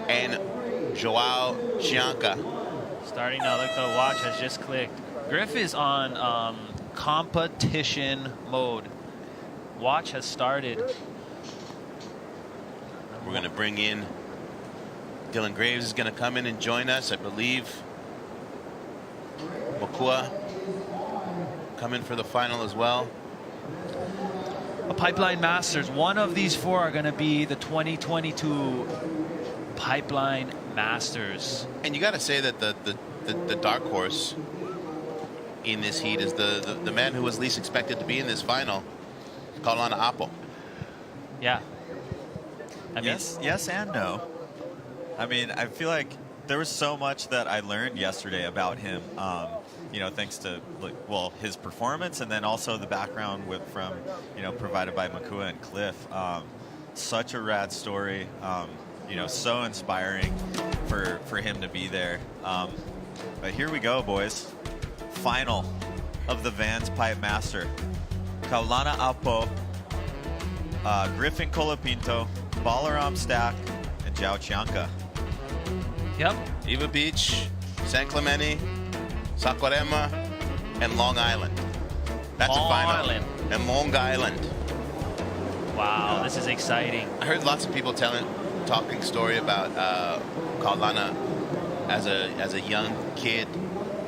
and Joao Chianca. Starting now, look, the watch has just clicked. Griff is on competition mode. Watch has started. We're going to bring in Dylan Graves is going to come in and join us. I believe Makua come in for the final as well. A Pipeline Masters. One of these four are going to be the 2022 Pipeline Masters. And you got to say that the dark horse in this heat is the man who was least expected to be in this final, Kaulana Apo. Yeah. I mean, yes and no. I mean, I feel like there was so much that I learned yesterday about him, you know, thanks to, well, his performance and then also the background from, you know, provided by Makua and Cliff. Such a rad story, you know, so inspiring for him to be there. But here we go, boys. Final of the Vans Pipe Master. Kaulana Apo, Griffin Colapinto, Balaram Stack, and Joao Chianca. Yep. Eva Beach, San Clemente, Saquarema, and Long Island. That's a final. Island. And Long Island. Wow, this is exciting. I heard lots of people talking story about Kaulana as a young kid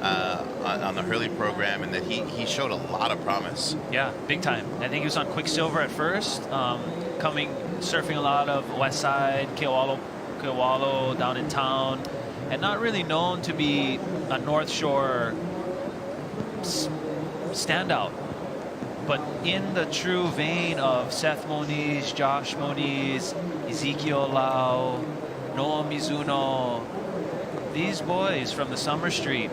on the Hurley program, and that he showed a lot of promise. Yeah, big time. I think he was on Quicksilver at first, surfing a lot of West Side, Keowalo down in town, and not really known to be a North Shore standout. But in the true vein of Seth Moniz, Josh Moniz, Ezekiel Lau, Noah Mizuno, these boys from the Summer Street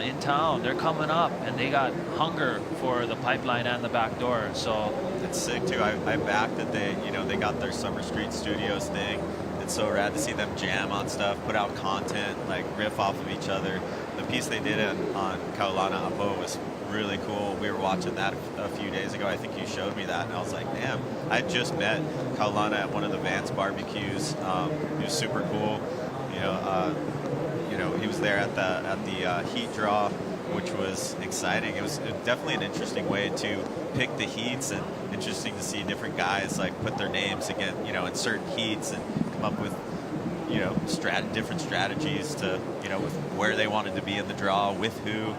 in town, they're coming up and they got hunger for the pipeline and the back door. So it's sick too. I backed that they got their Summer Street Studios thing. It's so rad to see them jam on stuff, put out content, like riff off of each other. The piece they did on Kaulana Apo was really cool. We were watching that a few days ago. I think you showed me that, and I was like, damn, I just met Kaulana at one of the Vans barbecues. He was super cool. He was there at the heat draw, which was exciting. It was definitely an interesting way to pick the heats, and interesting to see different guys like put their names again, in certain heats, and come up with different strategies to with where they wanted to be in the draw, with who.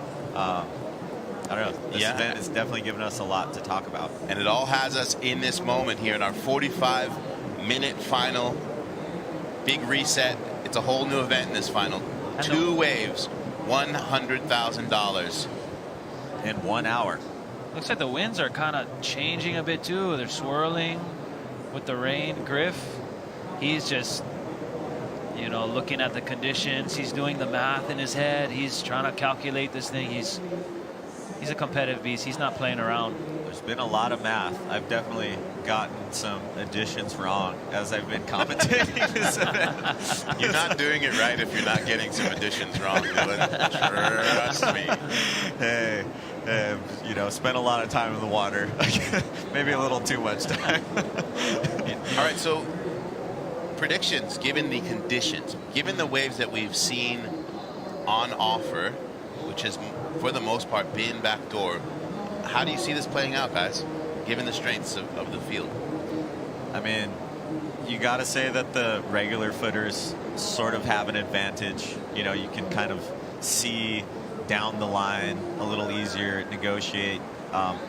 I don't know. This event has definitely given us a lot to talk about. And it all has us in this moment here in our 45-minute final. Big reset. It's a whole new event in this final. 2 waves, $100,000 in 1 hour. Looks like the winds are kind of changing a bit too. They're swirling with the rain. Griff, he's just looking at the conditions. He's doing the math in his head. He's trying to calculate this thing. He's a competitive beast. He's not playing around. There's been a lot of math. I've definitely gotten some additions wrong as I've been commentating this event. You're not doing it right if you're not getting some additions wrong, Dylan. Trust me. Hey, spent a lot of time in the water. Maybe a little too much time. All right, so predictions, given the conditions, given the waves that we've seen on offer, which has for the most part been backdoor, how do you see this playing out, guys, given the strengths of the field? I mean, you got to say that the regular footers sort of have an advantage. You can kind of see down the line a little easier, negotiate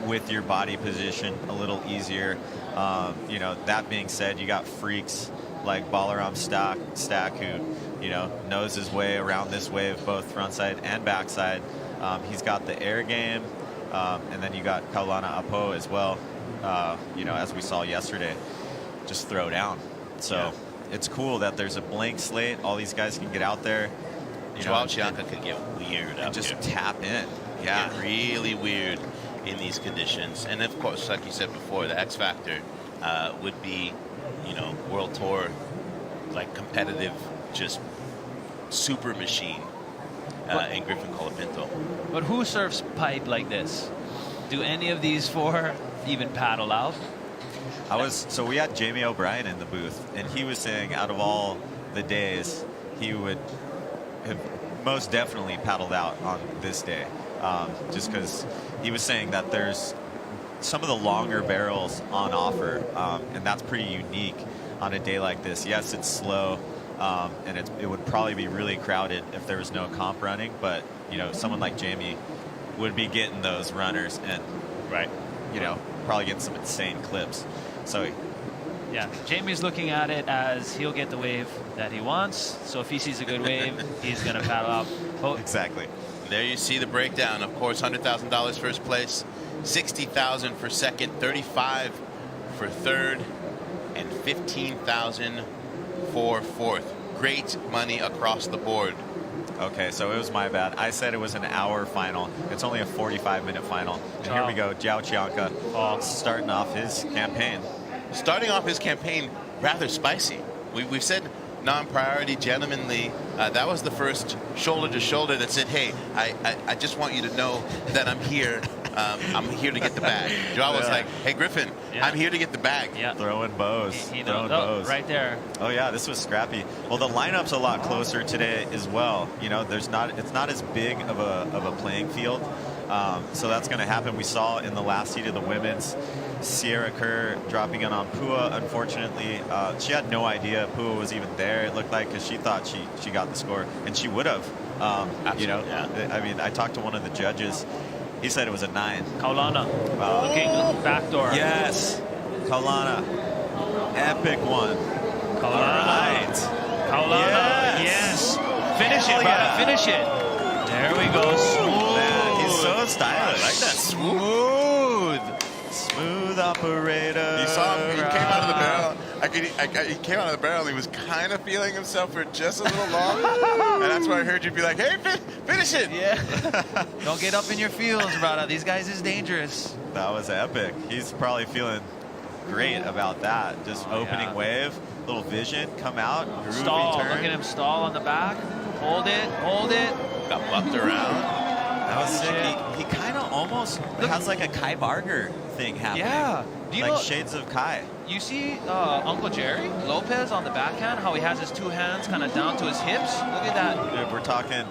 with your body position a little easier. That being said, you got freaks like Balaram Stack who, knows his way around this wave, both frontside and backside. He's got the air game, and then you got Kaulana Apo as well, as we saw yesterday, just throw down. So it's cool that there's a blank slate. All these guys can get out there. Joao Chianca could get weird and just tap in. Yeah, really weird in these conditions. And of course, like you said before, the X factor would be, World Tour, like competitive, just super machine. In Griffin Colapinto. But who surfs pipe like this? Do any of these four even paddle out? So we had Jamie O'Brien in the booth, and he was saying out of all the days, he would have most definitely paddled out on this day, just because he was saying that there's some of the longer barrels on offer, and that's pretty unique on a day like this. Yes, it's slow, and it would probably be really crowded if there was no comp running, but you know, someone like Jamie would be getting those runners and you know, probably getting some insane clips. So yeah, Jamie's looking at it as he'll get the wave that he wants. So if he sees a good wave, he's going to paddle up. Oh, exactly. There you see the breakdown. Of course, $100,000 first place, $60,000 for second, $35,000 for third, and $15,000 for fourth. Great money across the board. Okay, so it was my bad. I said it was an hour final. It's only a 45-minute final. And here we go, Zhao Qianke starting off his campaign. Starting off his campaign rather spicy. We've said non-priority, gentlemanly. That was the first shoulder to shoulder that said, hey, I just want you to know that I'm here. I'm here to get the bag. Zhao was like, hey, Griffin, I'm here to get the bag. Yeah. Throwing bows. Throwing bows. Right there. Oh, yeah, this was scrappy. Well, the lineup's a lot closer today as well. You know, it's not as big of a playing field. So that's going to happen. We saw in the last heat of the women's, Sierra Kerr dropping in on Pua. Unfortunately, she had no idea Pua was even there, it looked like, because she thought she got the score, and she would have. You know, I mean, I talked to one of the judges. He said it was a 9. Kaulana looking backdoor. Yes, Kaulana, epic one. Kaulana. Right. Kaulana, yes. Finish it, brother. Finish it. There we go. Smooth. Man, he's so stylish. I like that. Smooth operator. You saw him. He came out of the barrel. He came out of the barrel and he was kind of feeling himself for just a little long. And that's why I heard you be like, hey, finish it. Yeah. Don't get up in your feels, brother. These guys is dangerous. That was epic. He's probably feeling great about that. Just opening wave, little vision, come out, groovy stall. turn. Look at him stall on the back. Hold it. Hold it. Got bucked around. That was sick. He kind of almost has like a Kai Barger thing happening. Yeah. Do you like know, shades of Kai. You see Uncle Jerry Lopez on the backhand, how he has his two hands kind of down to his hips? Look at that.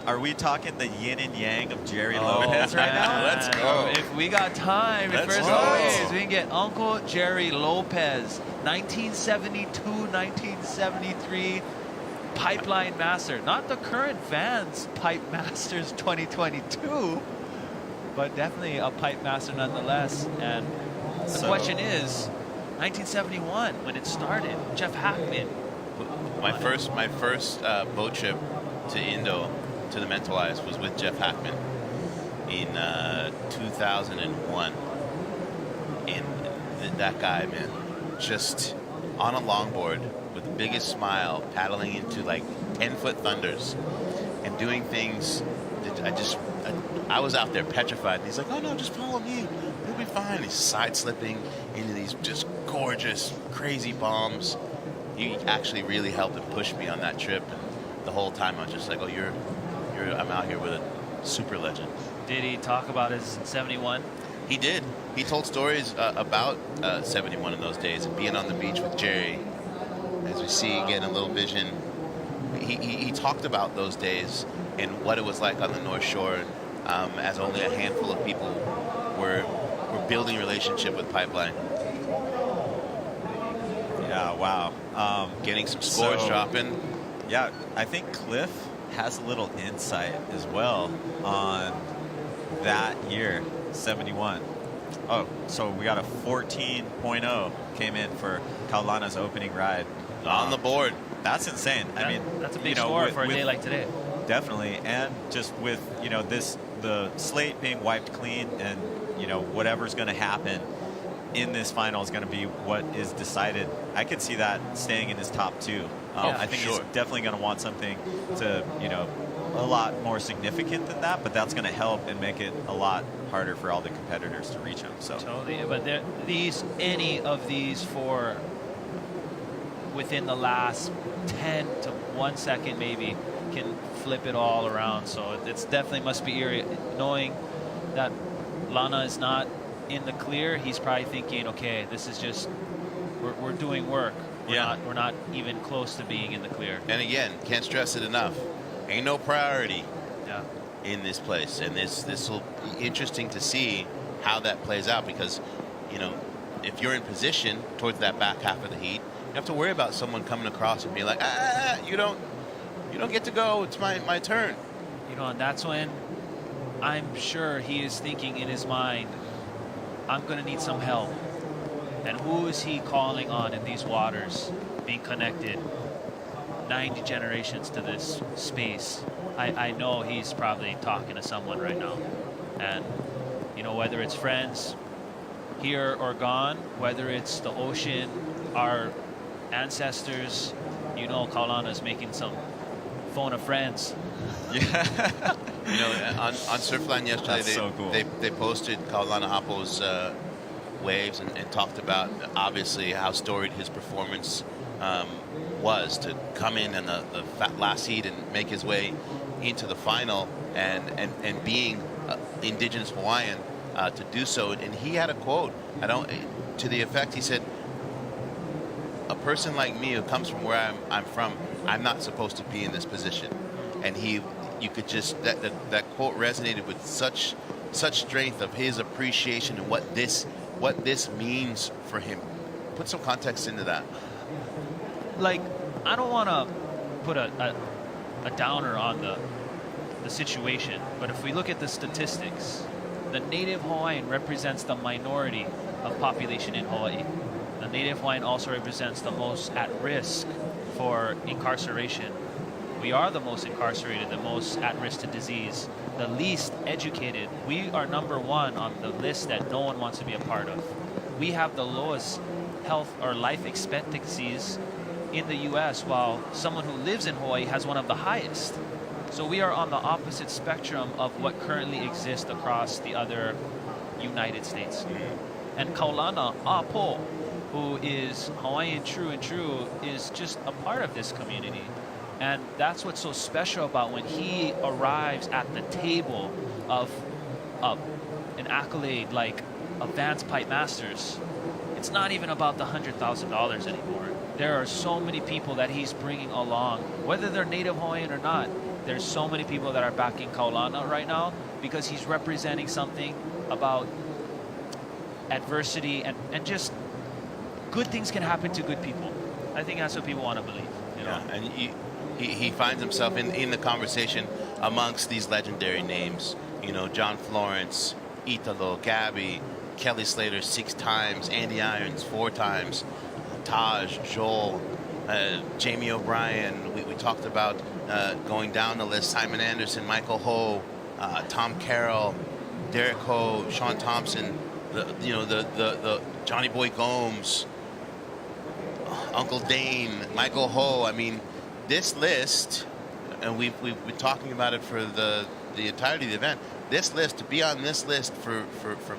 Are we talking the yin and yang of Jerry Lopez right now? Let's go. If we got time, if there's ways, we can get Uncle Jerry Lopez, 1972, 1973 Pipeline Master. Not the current Vans Pipe Masters 2022, but definitely a Pipe Master nonetheless. And the question is, 1971 when it started, Jeff Hackman. My first boat trip to Indo to the Mentalize was with Jeff Hackman in 2001. And that guy, man, just on a longboard with the biggest smile, paddling into like 10-foot thunders and doing things that I was out there petrified. And he's like, oh no, just follow me. You'll be fine. He's side-slipping into these just gorgeous, crazy bombs. He actually really helped and pushed me on that trip. And the whole time I was just like, oh, I'm out here with a super legend. Did he talk about his 71? He did. He told stories about 71 in those days and being on the beach with Jerry. As we see, getting a little vision. He talked about those days and what it was like on the North Shore, as only a handful of people were building a relationship with Pipeline. Yeah, wow. Getting some scores dropping. Yeah, I think Cliff has a little insight as well on that year, 71. Oh, so we got a 14.0 came in for Kaulana's opening ride. On the board. That's insane. I mean, that's a big score for a day like today. Definitely, and just with the slate being wiped clean, and whatever's going to happen in this final is going to be what is decided. I could see that staying in his top 2. I think he's definitely going to want something to a lot more significant than that, but that's going to help and make it a lot harder for all the competitors to reach him. So totally, but any of these four within the last 10 to 1 second maybe can flip it all around. So it's definitely must be eerie knowing that Lana is not in the clear. He's probably thinking, okay, this is just we're doing work. Yeah. We're not even close to being in the clear. And again, can't stress it enough. Ain't no priority Yeah. in this place, and this will be interesting to see how that plays out, because if you're in position towards that back half of the heat, you have to worry about someone coming across and being like, you don't get to go, it's my turn. And that's when I'm sure he is thinking in his mind, I'm going to need some help. And who is he calling on in these waters, being connected 90 generations to this space? I know he's probably talking to someone right now. And, whether it's friends here or gone, whether it's the ocean, our ancestors, Kaulana's making some phone of friends. Yeah. On Surfline yesterday, That's so cool. they posted Kaulana Apo's waves and talked about obviously how storied his performance was to come in the last heat and make his way into the final, and being indigenous Hawaiian to do so. And he had a quote, to the effect, he said, "A person like me who comes from where I'm from, I'm not supposed to be in this position." And you could just that quote resonated with such strength of his appreciation and what this means for him. Put some context into that. Like, I don't want to put a downer on the situation, but if we look at the statistics, the native Hawaiian represents the minority of population in Hawaii. The native Hawaiian also represents the most at risk for incarceration. We are the most incarcerated, the most at risk to disease, the least educated. We are number one on the list that no one wants to be a part of. We have the lowest health or life expectancies in the U.S., while someone who lives in Hawaii has one of the highest. So we are on the opposite spectrum of what currently exists across the other United States. And Kaulana Apo, who is Hawaiian true and true, is just a part of this community. And that's what's so special about when he arrives at the table of an accolade like Advanced Pipe Masters. It's not even about the $100,000 anymore. There are so many people that he's bringing along, whether they're native Hawaiian or not. There's so many people that are backing Kaulana right now because he's representing something about adversity and just good things can happen to good people. I think that's what people want to believe. Yeah, and he finds himself in the conversation amongst these legendary names. John Florence, Italo, Gabby, Kelly Slater 6 times, Andy Irons 4 times, Taj, Joel, Jamie O'Brien. We talked about going down the list: Simon Anderson, Michael Ho, Tom Carroll, Derek Ho, Sean Thompson, the Johnny Boy Gomes, Uncle Dane, Michael Ho. I mean, this list, and we've been talking about it for the entirety of the event. This list, to be on this list for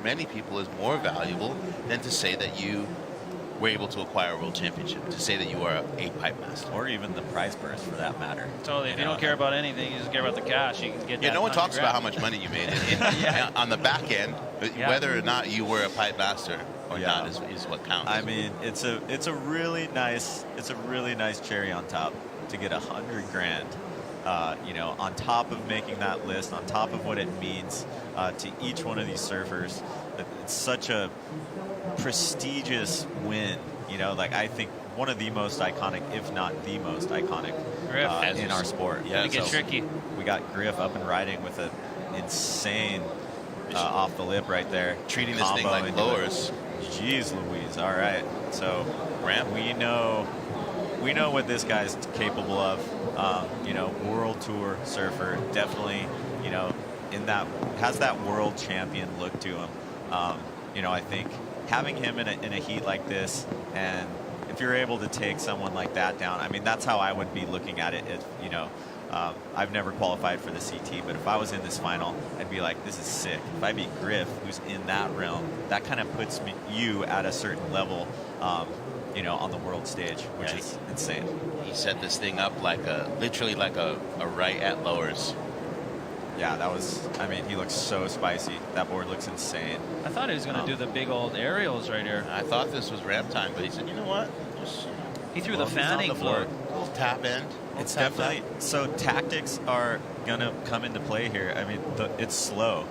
many people is more valuable than to say that you were able to acquire a world championship, to say that you are a pipe master. Or even the prize purse, for that matter. Totally. If you don't care about anything, you just care about the cash, you can get that. Yeah, no one talks about how $100,000. much money you made on the back end. Yeah. Whether or not you were a pipe master or Yeah. not is what counts. I mean, it's a really nice cherry on top to get $100,000. On top of making that list, on top of what it means to each one of these surfers, it's such a prestigious win. I think one of the most iconic, if not the most iconic, Griff. in our sport. Yeah, it gets tricky. We got Griff up and riding with an insane off the lip right there, treating this thing combo like into it. lowers. Jeez Louise. All right. So Ramp. we know what this guy's capable of. World tour surfer, definitely, has that world champion look to him. I think having him in a heat like this, and if you're able to take someone like that down, I mean, that's how I would be looking at it. I've never qualified for the CT, but if I was in this final, I'd be like, this is sick. If I beat Griff, who's in that realm, that kind of puts you at a certain level, on the world stage, which is insane. He set this thing up literally like a right at lowers. Yeah, that was, I mean, he looks so spicy. That board looks insane. I thought he was going to do the big old aerials right here. I thought this was ramp time, but he said, you know what? Just, He threw well, the he's on fanning the float. board. Little tap end. It's Little tap definitely, so tactics are going to come into play here. I mean, it's slow.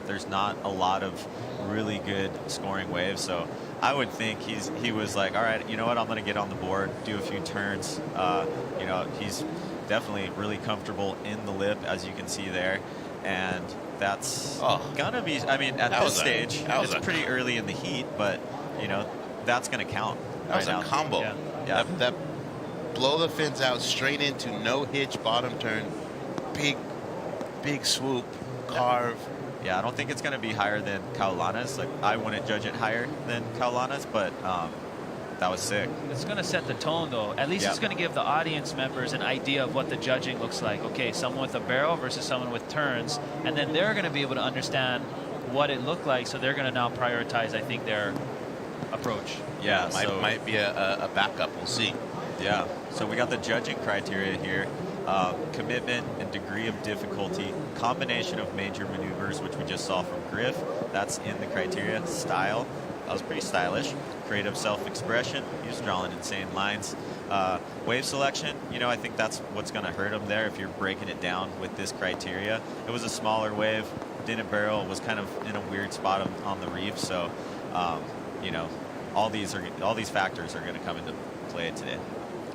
There's not a lot of really good scoring waves, so I would think he was like, all right, you know what, I'm going to get on the board, do a few turns. You know, he's definitely really comfortable in the lip, as you can see there. And that's gonna be, I mean, at this stage, it's pretty early in the heat, but, you know, that's gonna count. That was a combo. Yeah. That blow the fins out straight into no hitch bottom turn, big swoop, carve. Yeah, I don't think it's gonna be higher than Kaulana's. Like, I wouldn't judge it higher than Kaulana's, but that was sick. It's going to set the tone, though. At least it's going to give the audience members an idea of what the judging looks like. Okay, someone with a barrel versus someone with turns, and then they're going to be able to understand what it looked like, so they're going to now prioritize, I think, their approach. Yeah, might be a backup. We'll see. Yeah, so we got the judging criteria here. Commitment and degree of difficulty, combination of major maneuvers, which we just saw from Griff. That's in the criteria. Style, that was pretty stylish. Creative self-expression, he was drawing insane lines. Wave selection, you know, I think that's what's going to hurt him there if you're breaking it down with this criteria. It was a smaller wave, didn't barrel, was kind of in a weird spot on the reef, so you know, all these factors are going to come into play today.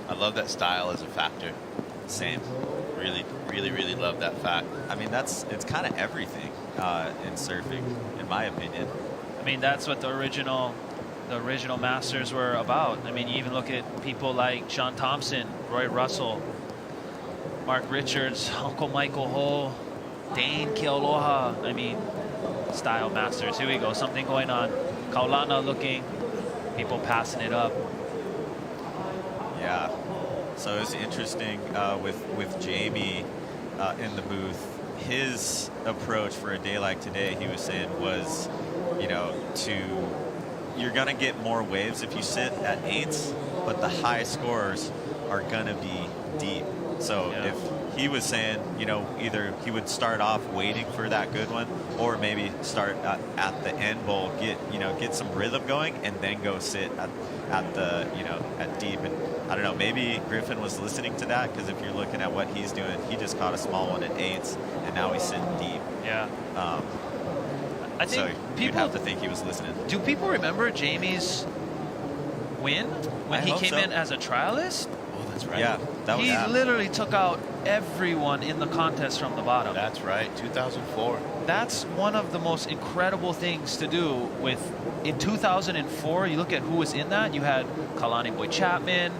I love that style as a factor. Same. Really love that fact. I mean, it's kind of everything in surfing, in my opinion. I mean, that's what the original masters were about. I mean, you even look at people like Sean Thompson, Roy Russell, Mark Richards, Uncle Michael Ho, Dane Kealoha. I mean, style masters. Here we go. Something going on. Kaulana looking. People passing it up. Yeah. So it's interesting with Jamie in the booth. His approach for a day like today, he was saying, was, you know, you're going to get more waves if you sit at 8s, but the high scores are going to be deep. So if he was saying, you know, either he would start off waiting for that good one, or maybe start at the end bowl, get some rhythm going, and then go sit at the, you know, at deep. And I don't know, maybe Griffin was listening to that, because if you're looking at what he's doing, he just caught a small one at 8s, and now he's sitting deep. Yeah. I think so people you'd have to think he was listening. Do people remember Jamie's win when he came in as a trialist? Oh, that's right. Yeah, that was. He literally took out everyone in the contest from the bottom. That's right. 2004. That's one of the most incredible things to do. In 2004, you look at who was in that. You had Kalani Boy Chapman.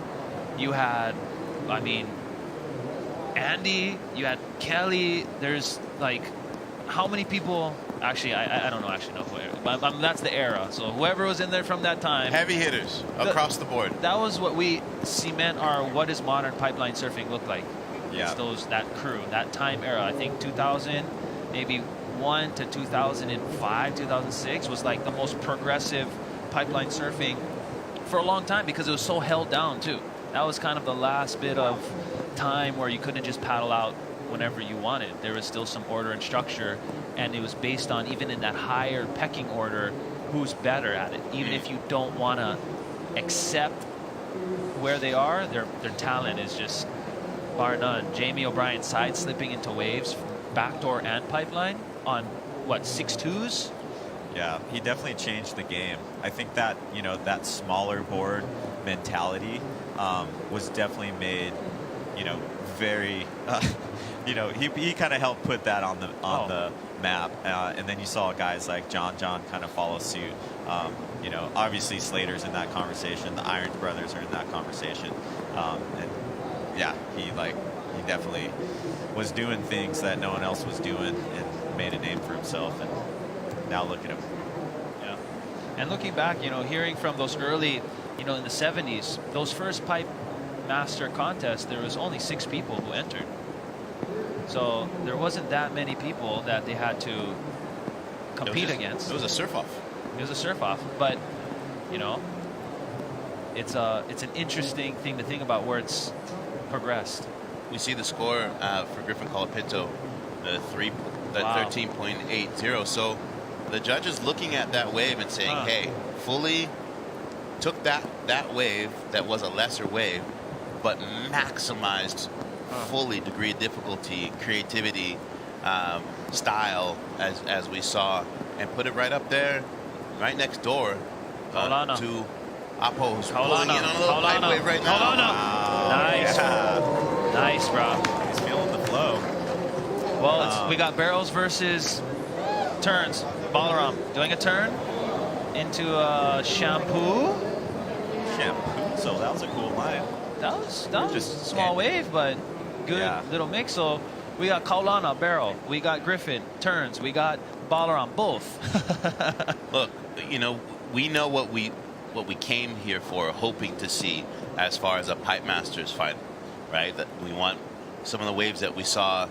You had, I mean, Andy. You had Kelly. There's like, how many people? Actually, I don't know. Actually, no. That's the era. So whoever was in there from that time. Heavy hitters across the board. That was what we cement our what does modern pipeline surfing look like. Yeah. It's that crew, that time era. I think 2000, maybe 1 to 2005, 2006 was like the most progressive pipeline surfing for a long time, because it was so held down too. That was kind of the last bit of time where you couldn't just paddle out whenever you wanted. There was still some order and structure, and it was based on, even in that higher pecking order, who's better at it. Even if you don't want to accept where they are, their talent is just bar none. Jamie O'Brien side slipping into waves, backdoor and pipeline on what, 6.2s? Yeah, he definitely changed the game. I think that, you know, that smaller board mentality was definitely made, you know, very, you know, he kind of helped put that on the map. And then you saw guys like John kind of follow suit. You know, obviously Slater's in that conversation. The Irons brothers are in that conversation. And yeah, he definitely was doing things that no one else was doing and made a name for himself. And now look at him. Yeah. And looking back, you know, hearing from those early, you know, in the 70s, those first pipe master contests, there was only 6 people who entered. So there wasn't that many people that they had to compete against. It was a surf-off. It was a surf-off. But, you know, it's an interesting thing to think about where it's progressed. We see the score for Griffin Colapinto The Wow. 13.80. So the judge is looking at that wave and saying, hey, fully took that wave that was a lesser wave, but maximized fully degree of difficulty, creativity, style, as we saw, and put it right up there, right next door to Apo, who's pulling in on a little pipe wave right now. Nice. Yeah. Nice, bro. He's feeling the flow. Well, we got barrels versus turns. Balaram doing a turn into a shampoo. So that was a cool line. That was Just a small wave, but good Yeah. little mix. So we got Kaulana, barrel. We got Griffin, turns. We got Balaram, both. Look, you know, we know what we came here for, hoping to see as far as a Pipe Masters final, right? That we want some of the waves that we saw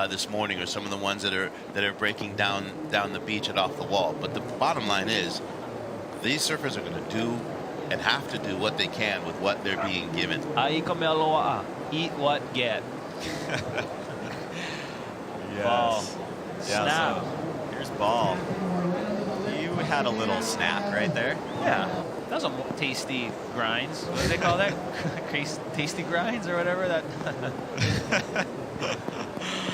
this morning, or some of the ones that are breaking down the beach and off the wall. But the bottom line is, these surfers are going to do and have to do what they can with what they're being given. Aikamealoa, eat what get. Ball. Yeah, Snap. so here's ball. You had a little snack right there. Yeah, that was a tasty grinds. What do they call that? Tasty grinds or whatever that.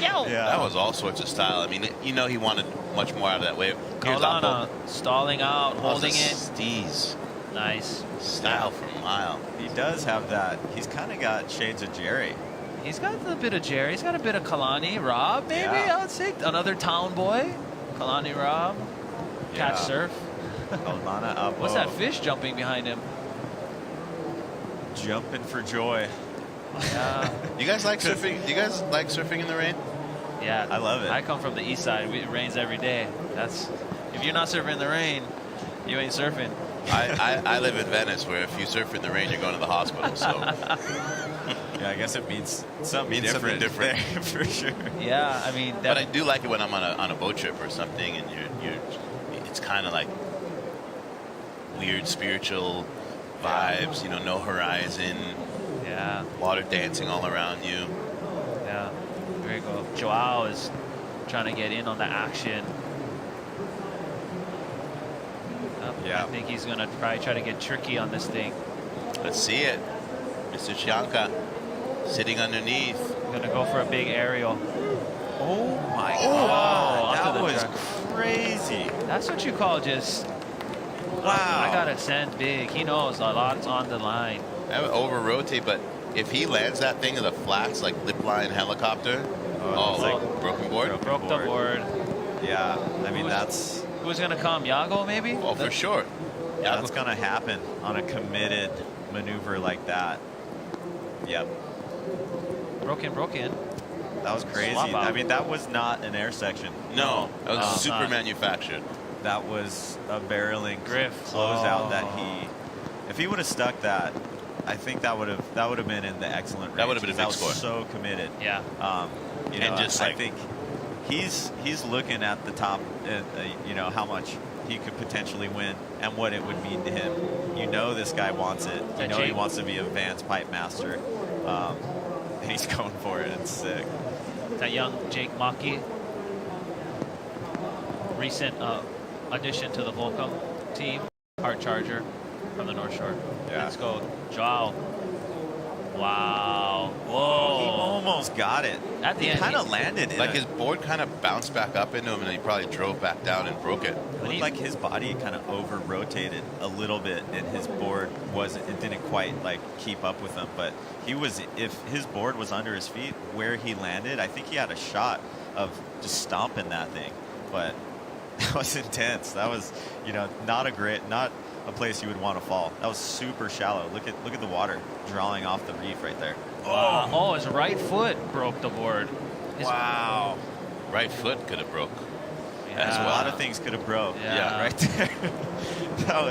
Yo. Yeah. That was all sorts of style. I mean, you know, he wanted much more out of that wave. Here's Kaulana Apo. stalling out, holding it. Steez Nice. style for a mile. He does have that. He's kind of got shades of Jerry. He's got a bit of Jerry. He's got a bit of Kalani. Rob, maybe, Yeah. I would say. Another town boy. Kalani Rob. Catch Yeah. surf. Kaulana up. What's that fish jumping behind him? Jumping for joy. Yeah. You guys like surfing? You guys like surfing in the rain? Yeah. I love it. I come from the east side. It rains every day. If you're not surfing in the rain, you ain't surfing. I live in Venice, where if you surf in the rain, you're going to the hospital. So Yeah, I guess it means something Means different. something different. there, for sure. Yeah, I mean, but I do like it when I'm on a boat trip or something, and it's kind of like weird spiritual vibes. You know, no horizon, yeah, water dancing all around you. yeah. There you go. Joao is trying to get in on the action. Yeah. I think he's going to probably try to get tricky on this thing. Let's see it. Mr. Chianca sitting underneath. Going to go for a big aerial. Oh my Oh, God, onto that the was track. crazy. That's what you call just, Wow. I got to send big. He knows a lot's on the line. That would over rotate, but if he lands that thing in the flats like lip line helicopter, it's like broken board. Broke the board. Yeah, I mean, Who's- that's Who's going to come? Yago, maybe? Oh, for sure. Yeah, that's going to happen on a committed maneuver like that. Yep, Broken. that was crazy. Swap out. I mean, that was not an air section. no, that was it's super not. manufactured. That was a barreling Griff. closeout that Oh. if he would have stuck that, I think that would have been in the excellent range. That would have been a big That was score. so committed. Yeah. You And know, just I like- think he's looking at the top, you know, how much he could potentially win and what it would mean to him. You know, this guy wants it. You That know, he Jake- wants to be a Vans Pipe Master. And he's going for it. It's sick. That young Jake Maki, recent addition to the Volcom team, Heart Charger from the North Shore. Yeah. Let's go, Joao. Wow. He Whoa. almost got it. At the He end, kind of he- landed in Like a- his board kind of bounced back up into him, and he probably drove back down and broke it. It looked like his body kind of over rotated a little bit, and his board didn't quite like keep up with him. But if his board was under his feet where he landed, I think he had a shot of just stomping that thing. But that was intense. That was, you know, not a place you would want to fall. That was super shallow. Look at the water drawing off the reef right there. Oh, his right foot broke the board. Wow. Right foot could have broke. That's Yeah. a lot of things could have broke. Yeah. Right there. that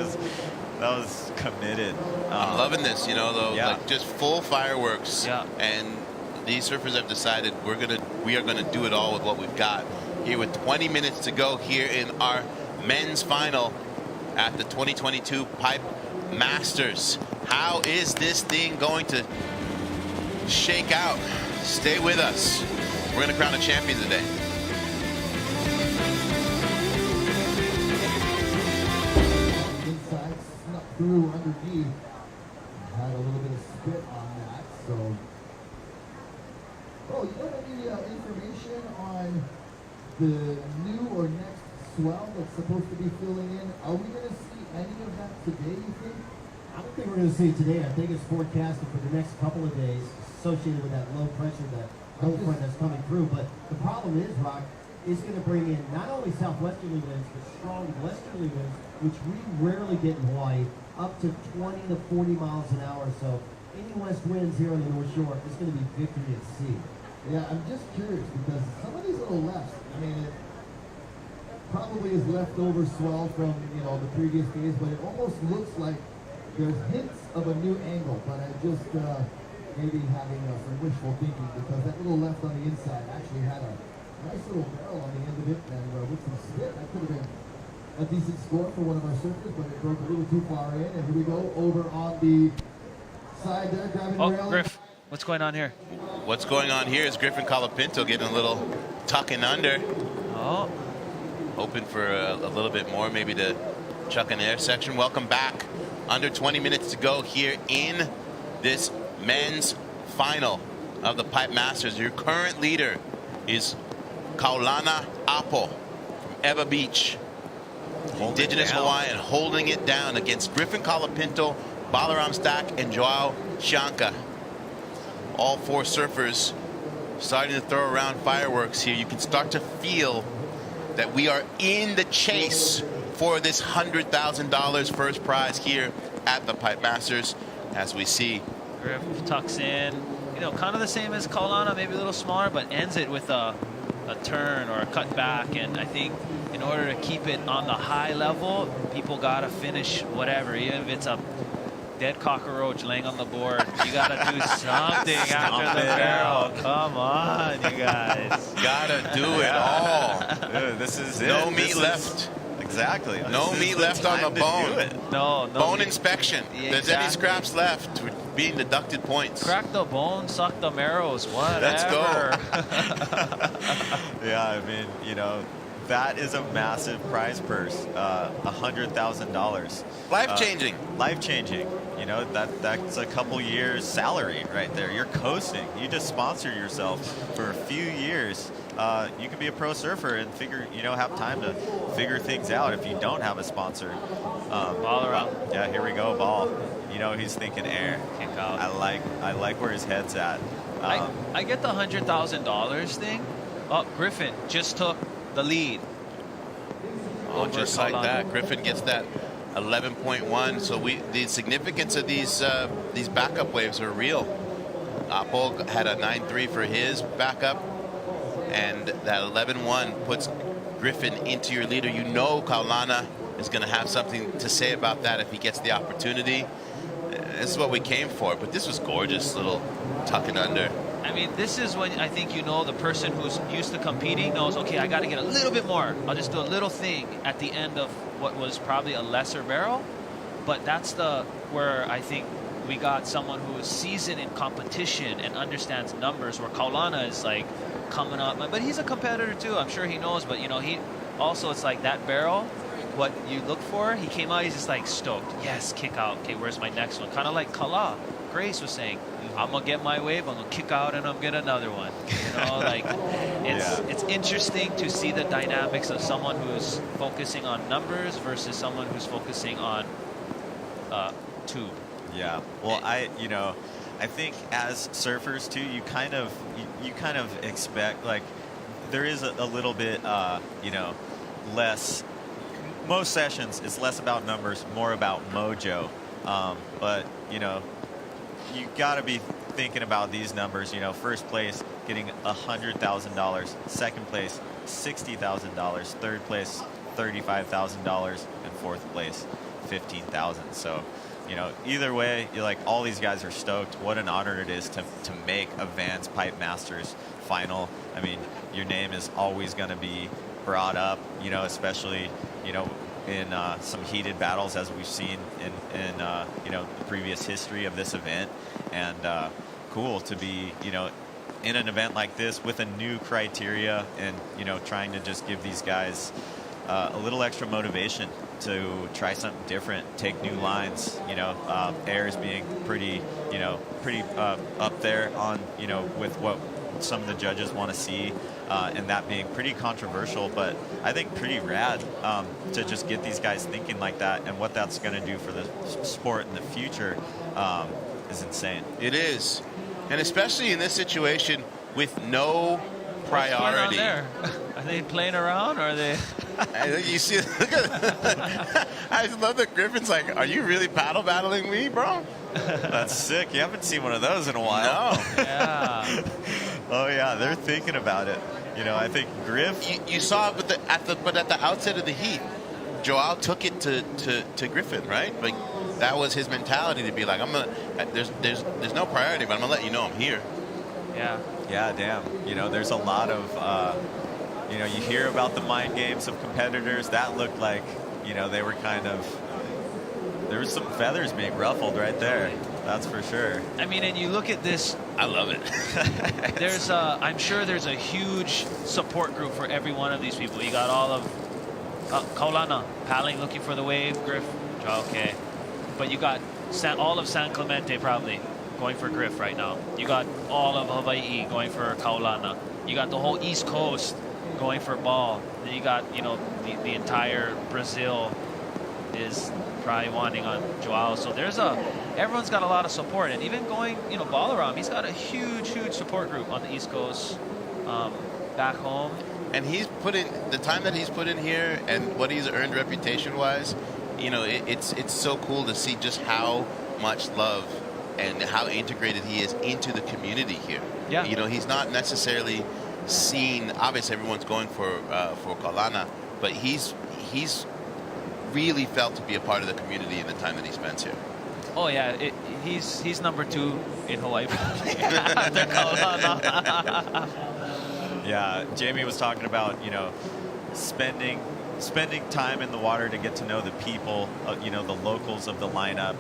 was committed. I'm loving this, you know, though. Yeah. Like just full fireworks. Yeah. And these surfers have decided we are gonna do it all with what we've got. Here with 20 minutes to go here in our men's final at the 2022 Pipe Masters. How is this thing going to shake out? Stay with us. We're gonna crown a champion today. through underneath. Had a little bit of spit on that, so. Oh, you got any information on the new or next swell that's supposed to be filling in? Are we going to see any of that today, you think? I don't think we're going to see it today. I think it's forecasted for the next couple of days associated with that low pressure, that low front that's coming through. But the problem is, Rock, it's going to bring in not only southwesterly winds, but strong westerly winds, which we rarely get in Hawaii, up to 20 to 40 miles an hour. So any west winds here on the North Shore is going to be victory at sea. Yeah, I'm just curious because some of these little lefts, I mean, it probably is leftover swell from, you know, the previous days, but it almost looks like there's hints of a new angle, but I just maybe having some wishful thinking because that little left on the inside actually had a nice little barrel on the end of it, and with some spit, that could have been a decent score for one of our surfers, but it broke a little too far in, and here we go over on the side there, grabbing rail. Griff, what's going on here? What's going on here is Griffin Colapinto getting a little tucking under. Oh, Hoping for a little bit more, maybe to chuck an air section. Welcome back. Under 20 minutes to go here in this men's final of the Pipe Masters. Your current leader is Kaulana Apo from Eva Beach. Indigenous Hawaiian holding it down against Griffin Colapinto, Balaram Stack, and Joao Shanka. All four surfers starting to throw around fireworks here. You can start to feel that we are in the chase for this $100,000 first prize here at the Pipe Masters. As we see, Griff tucks in, you know, kind of the same as Kaulana, maybe a little smaller, but ends it with a turn or a cut back. And I think in order to keep it on the high level, people got to finish whatever, even if it's a dead cockroach laying on the board. You got to do something after the barrel. Come on, you guys. gotta do it all. Dude, this is it. No meat left. Exactly. No meat left on the bone. No Bone meat. inspection. Yeah, If there's any exactly. scraps left, we're being deducted points. Crack the bone, suck the marrows, whatever. Let's go. Yeah, I mean, you know, that is a massive prize purse, $100,000. Life-changing. Life-changing. You know, that's a couple years salary right there. You're coasting. You just sponsor yourself for a few years. You can be a pro surfer and have time to figure things out if you don't have a sponsor. Ball around. Yeah, here we go, ball. You know, he's thinking air. Kick out. I like where his head's at. I get the $100,000 thing. Oh, Griffin just took the lead. Oh, Over just like Kaulana. that. Griffin gets that 11.1. So the significance of these backup waves are real. Apo had a 9.3 for his backup, and that 11.1 puts Griffin into your leader. You know Kaulana is going to have something to say about that if he gets the opportunity. This is what we came for, but this was gorgeous, little tucking under. I mean, this is when I think the person who's used to competing knows, okay, I got to get a little bit more. I'll just do a little thing at the end of what was probably a lesser barrel. But that's where I think we got someone who is seasoned in competition and understands numbers, where Kaulana is like coming up. But he's a competitor too. I'm sure he knows. But, he also, it's like that barrel, what you look for, he came out, he's just like stoked. Yes, kick out. Okay, where's my next one? Kind of like Kala. Grace was saying, I'm gonna get my wave, I'm gonna kick out, and I'm gonna get another one. It's interesting to see the dynamics of someone who's focusing on numbers versus someone who's focusing on tube. Yeah. Well, I think as surfers too, you kind of expect, like, there is a little bit less. Most sessions it's less about numbers, more about mojo. But you got to be thinking about these numbers. First place getting $100,000, second place $60,000, third place $35,000, and fourth place $15,000. So, either way, all these guys are stoked. What an honor it is to make a Vans Pipe Masters final. I mean, your name is always going to be brought up, especially, in some heated battles as we've seen in the previous history of this event. And cool to be, in an event like this with a new criteria and, trying to just give these guys a little extra motivation to try something different, take new lines. Airs being pretty up there on, with what some of the judges want to see, and that being pretty controversial, but I think pretty rad to just get these guys thinking like that, and what that's going to do for the sport in the future is insane. It is. And especially in this situation with no priority. What's going on there? Are they playing around, or are they? I think you see, look at, I love that Griffin's like, are you really paddle battling me, bro? That's sick. You haven't seen one of those in a while. No. Yeah. Oh yeah, they're thinking about it. I think Griff. You saw it at the outset of the heat, Joao took it to Griffin, right? Like that was his mentality, to be like, there's no priority, but I'm gonna let you know I'm here. Yeah. Yeah, damn. There's a lot of, you hear about the mind games of competitors. That looked like, they were there was some feathers being ruffled right there. That's for sure. I mean, and you look at this. I love it. I'm sure there's a huge support group for every one of these people. You got all of Kaulana paddling, looking for the wave. Griff, okay, but you got all of San Clemente probably going for Griff right now. You got all of Hawaii going for Kaulana. You got the whole East Coast going for Ball. Then you got, the entire Brazil is probably wanting on Joao. So everyone's got a lot of support. And even going, Balaram, he's got a huge support group on the East Coast back home. And he's put in the time that he's put in here and what he's earned reputation-wise. It's so cool to see just how much love and how integrated he is into the community here. Yeah. He's not necessarily seen. Obviously, everyone's going for Kaulana, but he's really felt to be a part of the community in the time that he spends here. Oh yeah, he's number 2 in Hawaii after Kaulana. Yeah, Jamie was talking about spending time in the water to get to know the people, the locals of the lineup,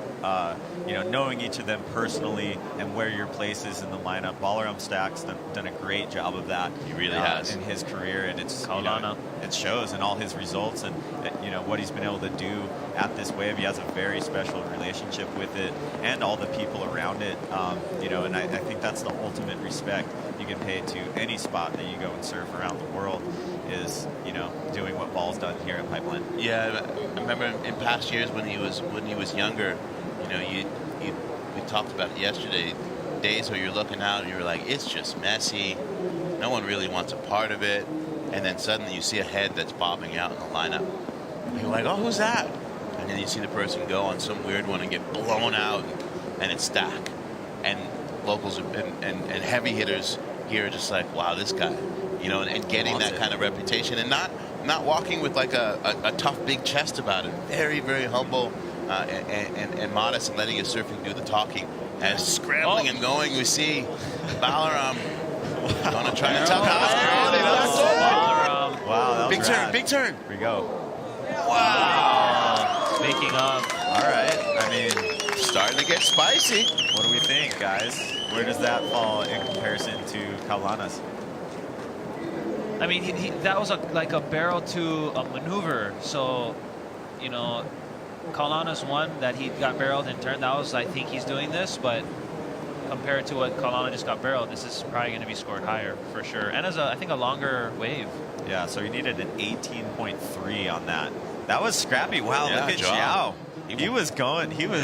knowing each of them personally and where your place is in the lineup. Balaram Stack's done a great job of that. He really has in his career, and it's it shows in all his results and what he's been able to do at this wave. He has a very special relationship with it and all the people around it. And I think that's the ultimate respect you can pay to any spot that you go and surf around the world, is doing what Ball's done here at Pipeline. Yeah, I remember in past years when he was younger, we talked about it yesterday, days where you're looking out and you're like, it's just messy, no one really wants a part of it, and then suddenly you see a head that's bobbing out in the lineup. And you're like, oh, who's that? And then you see the person go on some weird one and get blown out, and it's Stack. And locals and heavy hitters here are just like, wow, this guy, and getting that kind of reputation, and not walking with like a tough big chest about it. Very, very humble and modest, and letting his surfing do the talking. As scrambling and going, we see Balaram going to try to tug out. Wow, that was big turn, rad. big turn. Here we go. Wow. Speaking of, All right. I mean, Starting to get spicy. what do we think, guys? Where does that fall in comparison to Kaulana's? I mean, that was like a barrel to a maneuver. So, Kaulana's one that he got barreled and turned. That was, I think he's doing this, but compared to what Kaulana just got barreled, this is probably going to be scored higher for sure. And as I think a longer wave. Yeah, so he needed an 18.3 on that. That was scrappy. Wow, Yeah, look at Joao. Zhao. He was going. He was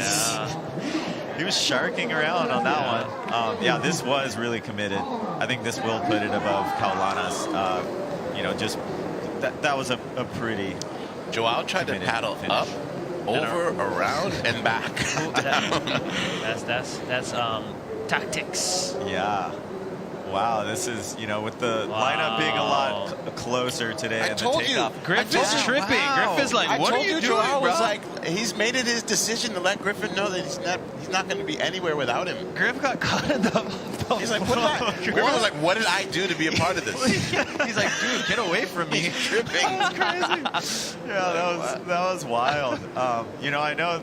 sharking around on that one. Yeah, this was really committed. I think this will put it above Kaulana's. That was a pretty. Joao tried to committed paddle finish. up, over, around, and back. That's tactics. Yeah. Wow, this is, with the lineup being a lot closer today. I and told the you. takeoff. Griff is tripping. Wow. Griff is like, I what told are you you, doing, Joao bro? was like, he's made it his decision to let Griffin know that he's not going to be anywhere without him. Griff got caught in the He's like, what did I? Griffin was like, what did I do to be a part of this? He's like, dude, get away from me. He's tripping. Crazy. Yeah, that was wild. I know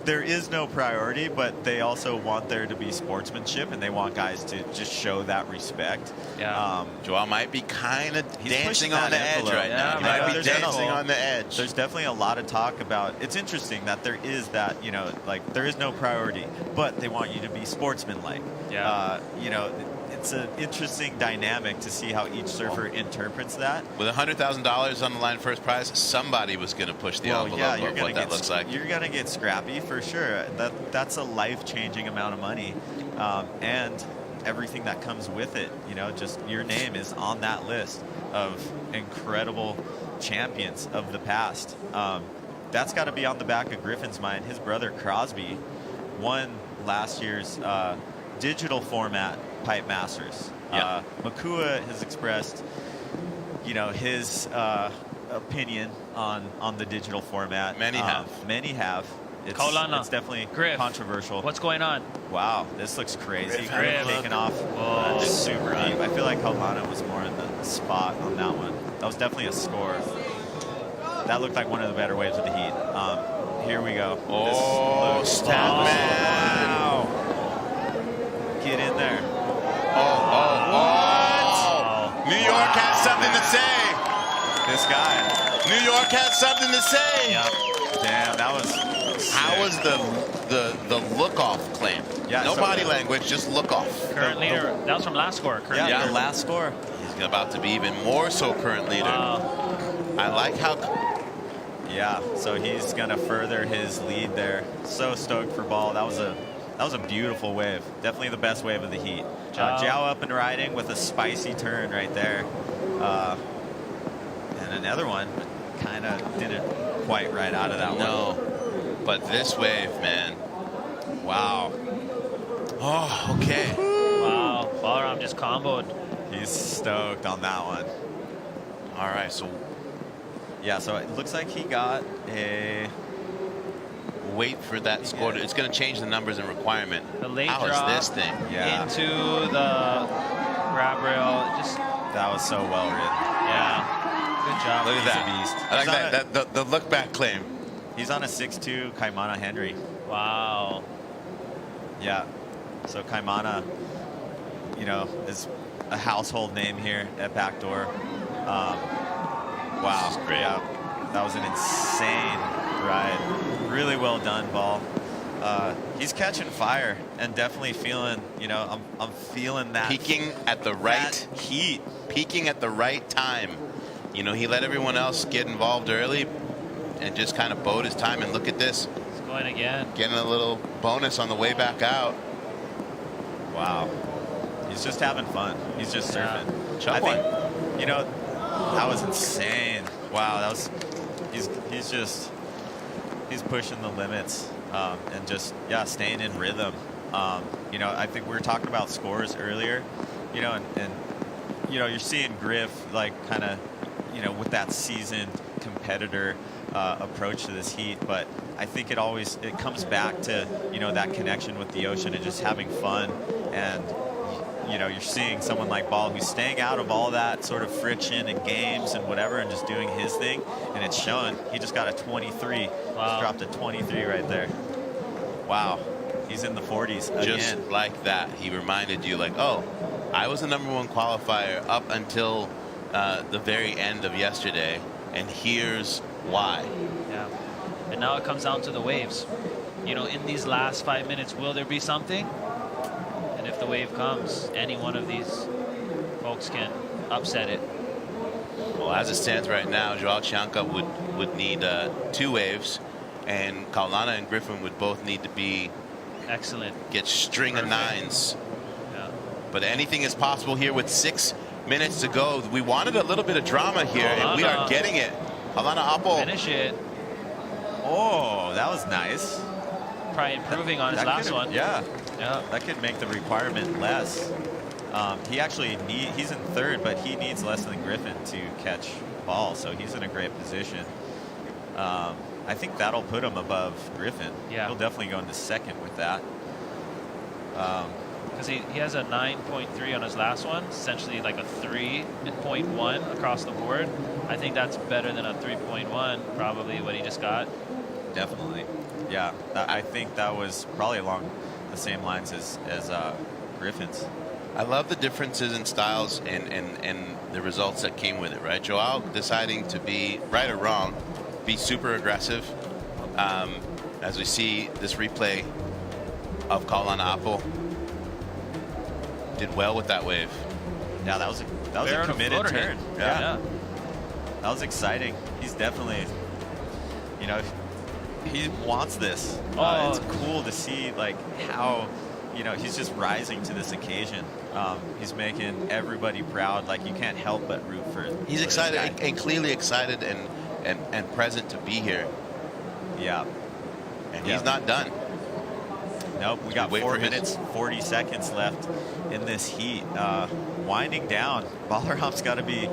there is no priority, but they also want there to be sportsmanship, and they want guys to just show that respect. Yeah. Joao might be kind of He's dancing pushing on that the edge envelope. right now. Yeah, He right. might be There's dancing definitely- on the edge. There's definitely a lot of talk about. It's interesting that there is that, you know, like there is no priority, but they want you to be sportsmanlike. Yeah. You know, it's an interesting dynamic to see how each surfer interprets that. With $100,000 on the line, first prize, somebody was going to push the envelope yeah, of what that looks like. You're gonna get scrappy for sure. That's a life-changing amount of money, and everything that comes with it. You know, just your name is on that list of incredible champions of the past. That's got to be on the back of Griffin's mind. His brother Crosby won last year's digital format Pipe Masters. Yeah. Makua has expressed, you know, his opinion on the digital format. Many have. Many have. It's definitely Griff, controversial. What's going on? Wow, this looks crazy. Griff. Kind of taking off Whoa. just super deep. I feel like Kaulana was more in the spot on that one. That was definitely a score. That looked like one of the better waves of the heat. Here we go. Oh, This looks- Statman. Wow. Get in there. New York has something to say. This guy. New York has something to say. Yep. Damn, that was How sick. was the look off claim? Yeah, no so- body language, just look off. Current leader. That was from last score. Current Yeah, leader. the last score. He's about to be even more so current leader. Wow. I like how Yeah, so he's gonna further his lead there. So stoked for Ball. That was a beautiful wave. Definitely the best wave of the heat. Joao up and riding with a spicy turn right there. And another one, kind of didn't quite right out of that one. no, but this wave, man. Wow. Oh, okay. Wow. Balaram just comboed. He's stoked on that one. All right, so Yeah, so it looks like he got a. wait for that score. It's going to change the numbers and requirement. The late How drop is this thing? Yeah, into the grab rail. Just, that was so well ridden. yeah. Good job. Look at He's that. a beast. I like He's on that. The look back claim. He's on a 6'2" Kaimana Henry. Wow. Yeah. So Kaimana, you know, is a household name here at Backdoor. Wow. This is great. Yeah. That was an insane ride. Really well done, Ball. He's catching fire and definitely feeling, you know, I'm feeling that. Peaking at the right that heat. peaking at the right time. You know, he let everyone else get involved early and just kind of bode his time. And look at this, It's going again. getting a little bonus on the way back out. Wow. He's just having fun. He's just Yeah. surfing. Chub I think, one. you know, that was insane. Wow, that was, he's pushing the limits and just, yeah, staying in rhythm. You know, I think we were talking about scores earlier, you know, and you know, you're seeing Griff like kind of, you know, with that seasoned competitor approach to this heat, but I think it comes back to, you know, that connection with the ocean and just having fun. And you know, you're seeing someone like Ball who's staying out of all that sort of friction and games and whatever and just doing his thing, and it's showing. He just got a 23. Wow. Just dropped a 23 right there. Wow. He's in the 40s again. Just like that, he reminded you, like, oh, I was the #1 qualifier up until the very end of yesterday, and here's why. Yeah. And now it comes down to the waves. You know, in these last 5 minutes, will there be something? And if the wave comes, any one of these folks can upset it. Well, as it stands right now, Joao Chianca would need 2 waves, and Kaulana and Griffin would both need to Excellent. get string of Perfect. 9s. Yeah. But anything is possible here with 6 minutes to go. We wanted a little bit of drama here, and we are Kaulana. getting it. Kaulana Apple. Finish it. Oh, that was nice. Probably improving on his That last could've- one. Yeah. Yeah. That could make the requirement less. He actually he's in 3rd, but he needs less than Griffin to catch Ball, so he's in a great position. I think that'll put him above Griffin. Yeah. He'll definitely go into 2nd with that. Because he has a 9.3 on his last one, essentially like a 3.1 across the board. I think that's better than a 3.1, probably what he just got. Definitely. Yeah, I think that was probably along the same lines as Griffin's. I love the differences in styles and the results that came with it, right? Joao deciding to be, right or wrong, be super aggressive. As we see this replay of Kaulana Apo, did well with that wave. Yeah, that was Fair a enough committed floater turn. hit. Yeah. That was exciting. He's definitely, you know, he wants this. Oh. It's cool to see like how, you know, he's just rising to this occasion. He's making everybody proud. Like you can't help but root for. He's for excited this guy. and clearly excited and present to be here. Yeah. And Yeah. he's not done. Nope, we got Wait 4 for his- minutes, 40 seconds left in this heat. Winding down, Balaram's got to be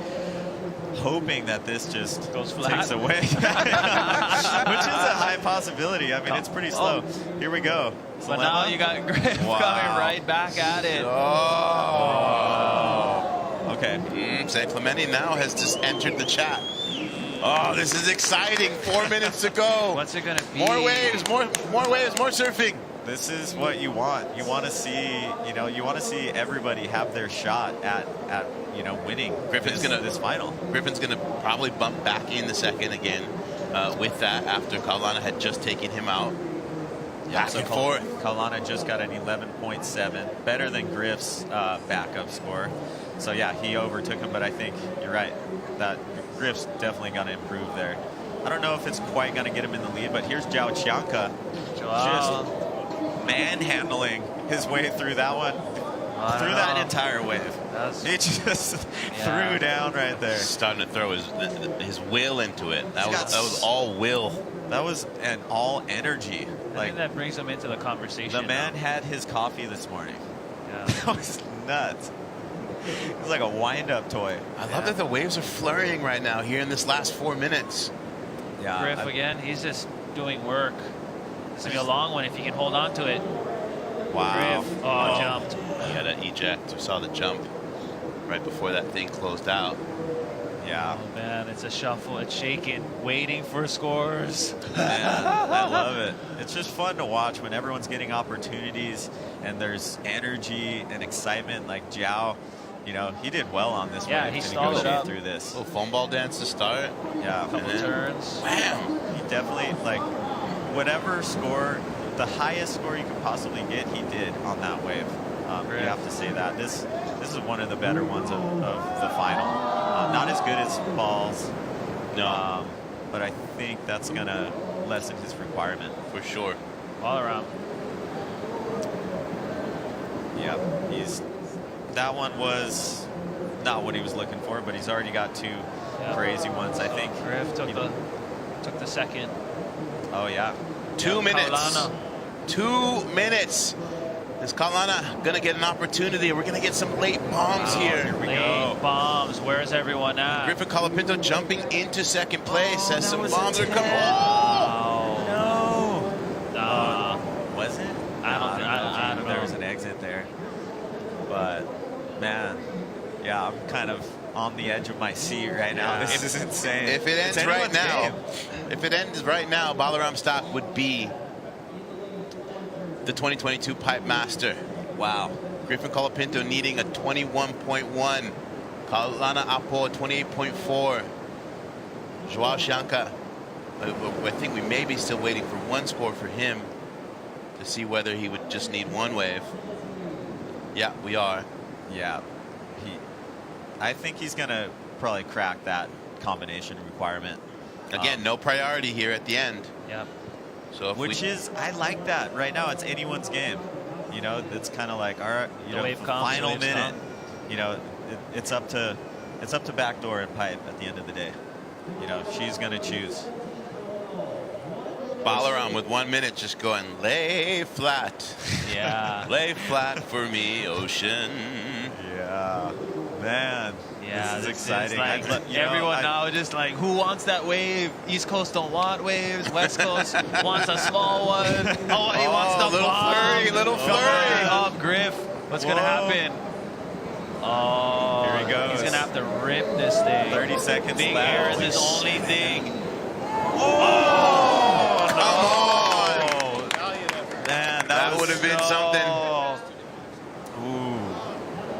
hoping that this just Goes flat. takes away, which is a high possibility. I mean, it's pretty slow. Here we go. But now you got Griff Wow. coming right back at it. Oh. Okay. San Clemente now has just entered the chat. Oh, this is exciting. 4 minutes to go. What's it going to be? More waves, more waves, more surfing. This is what you want. You want to see, you know, you want to see everybody have their shot at you know, winning this final. Griffin's gonna probably bump back in the second again with that after Kaulana had just taken him out. Yeah, Back and forth. Kaulana just got an 11.7, better than Griff's backup score. So yeah, he overtook him, but I think you're right. That Griff's definitely going to improve there. I don't know if it's quite going to get him in the lead, but here's Zhao Qianca just manhandling his way through that one, through that entire wave. He just threw down right there. Starting to throw his will into it. That was all will. That was an all energy. I think that brings him into the conversation. The man had his coffee this morning. Yeah. That was nuts. It's like a wind-up toy. I love that the waves are flurrying right now here in this last 4 minutes. Yeah. Griff again, he's just doing work. It's going to be a long one if he can hold on to it. Wow. Griff, jumped. He had to eject. We saw the jump right before that thing closed out. Yeah. Oh man, it's a shuffle. It's shaking, waiting for scores. Man, I love it. It's just fun to watch when everyone's getting opportunities and there's energy and excitement. Like Zhao, you know, he did well on this Yeah, one. he to stalled it negotiate up. through this. Little foam ball dance to start. Yeah. Couple turns. Wham! He definitely, like, whatever score, the highest score you could possibly get, he did on that wave. You have to say that. This is one of the better ones of the final. Not as good as Paul's, No, but I think that's going to lessen his requirement. for sure. All around. Yeah, that one was not what he was looking for, but he's already got two crazy ones. I think Griff took the second. Oh yeah, 2 minutes. Kaulana. 2 minutes. Is Kaulana gonna get an opportunity? We're gonna get some late bombs here. Here we Late go. bombs. Where's everyone at? Griffin Colapinto jumping into second place as some was bombs are coming. Oh. No. Nah. Was it? I don't think- I don't There know. was an exit there, but man, yeah, I'm kind of on the edge of my seat right now. Yeah. This is insane. If it It's ends right anyone's now, game. if it ends right now, Balaram Stock would be the 2022 Pipe Master. Wow. Griffin Colapinto needing a 21.1. Kaulana Apo 28.4. Joao Qianca, I think we may be still waiting for one score for him to see whether he would just need one wave. Yeah, we are. Yeah, I think he's gonna probably crack that combination requirement. Again, no priority here at the end. Yep. So if Which is, I like that. Right now, it's anyone's game. You know, it's kind of like, all right, you The know, wave comes, final waves minute. come. You know, it's up to Backdoor and Pipe at the end of the day. You know, she's gonna choose. Balaram with 1 minute just going, lay flat. Yeah. Lay flat for me, ocean. Yeah, man. Yeah, this is it's exciting. like everyone now just like, who wants that wave? East Coast don't want waves. West Coast wants a small one. Oh, he wants the little bomb. flurry, little Come on. flurry. Oh, Griff, what's gonna Whoa. happen? Oh, Here he goes. He's gonna have to rip this thing. 30 seconds Big left. air is Holy his only shit. thing. Come on. have been something. Ooh.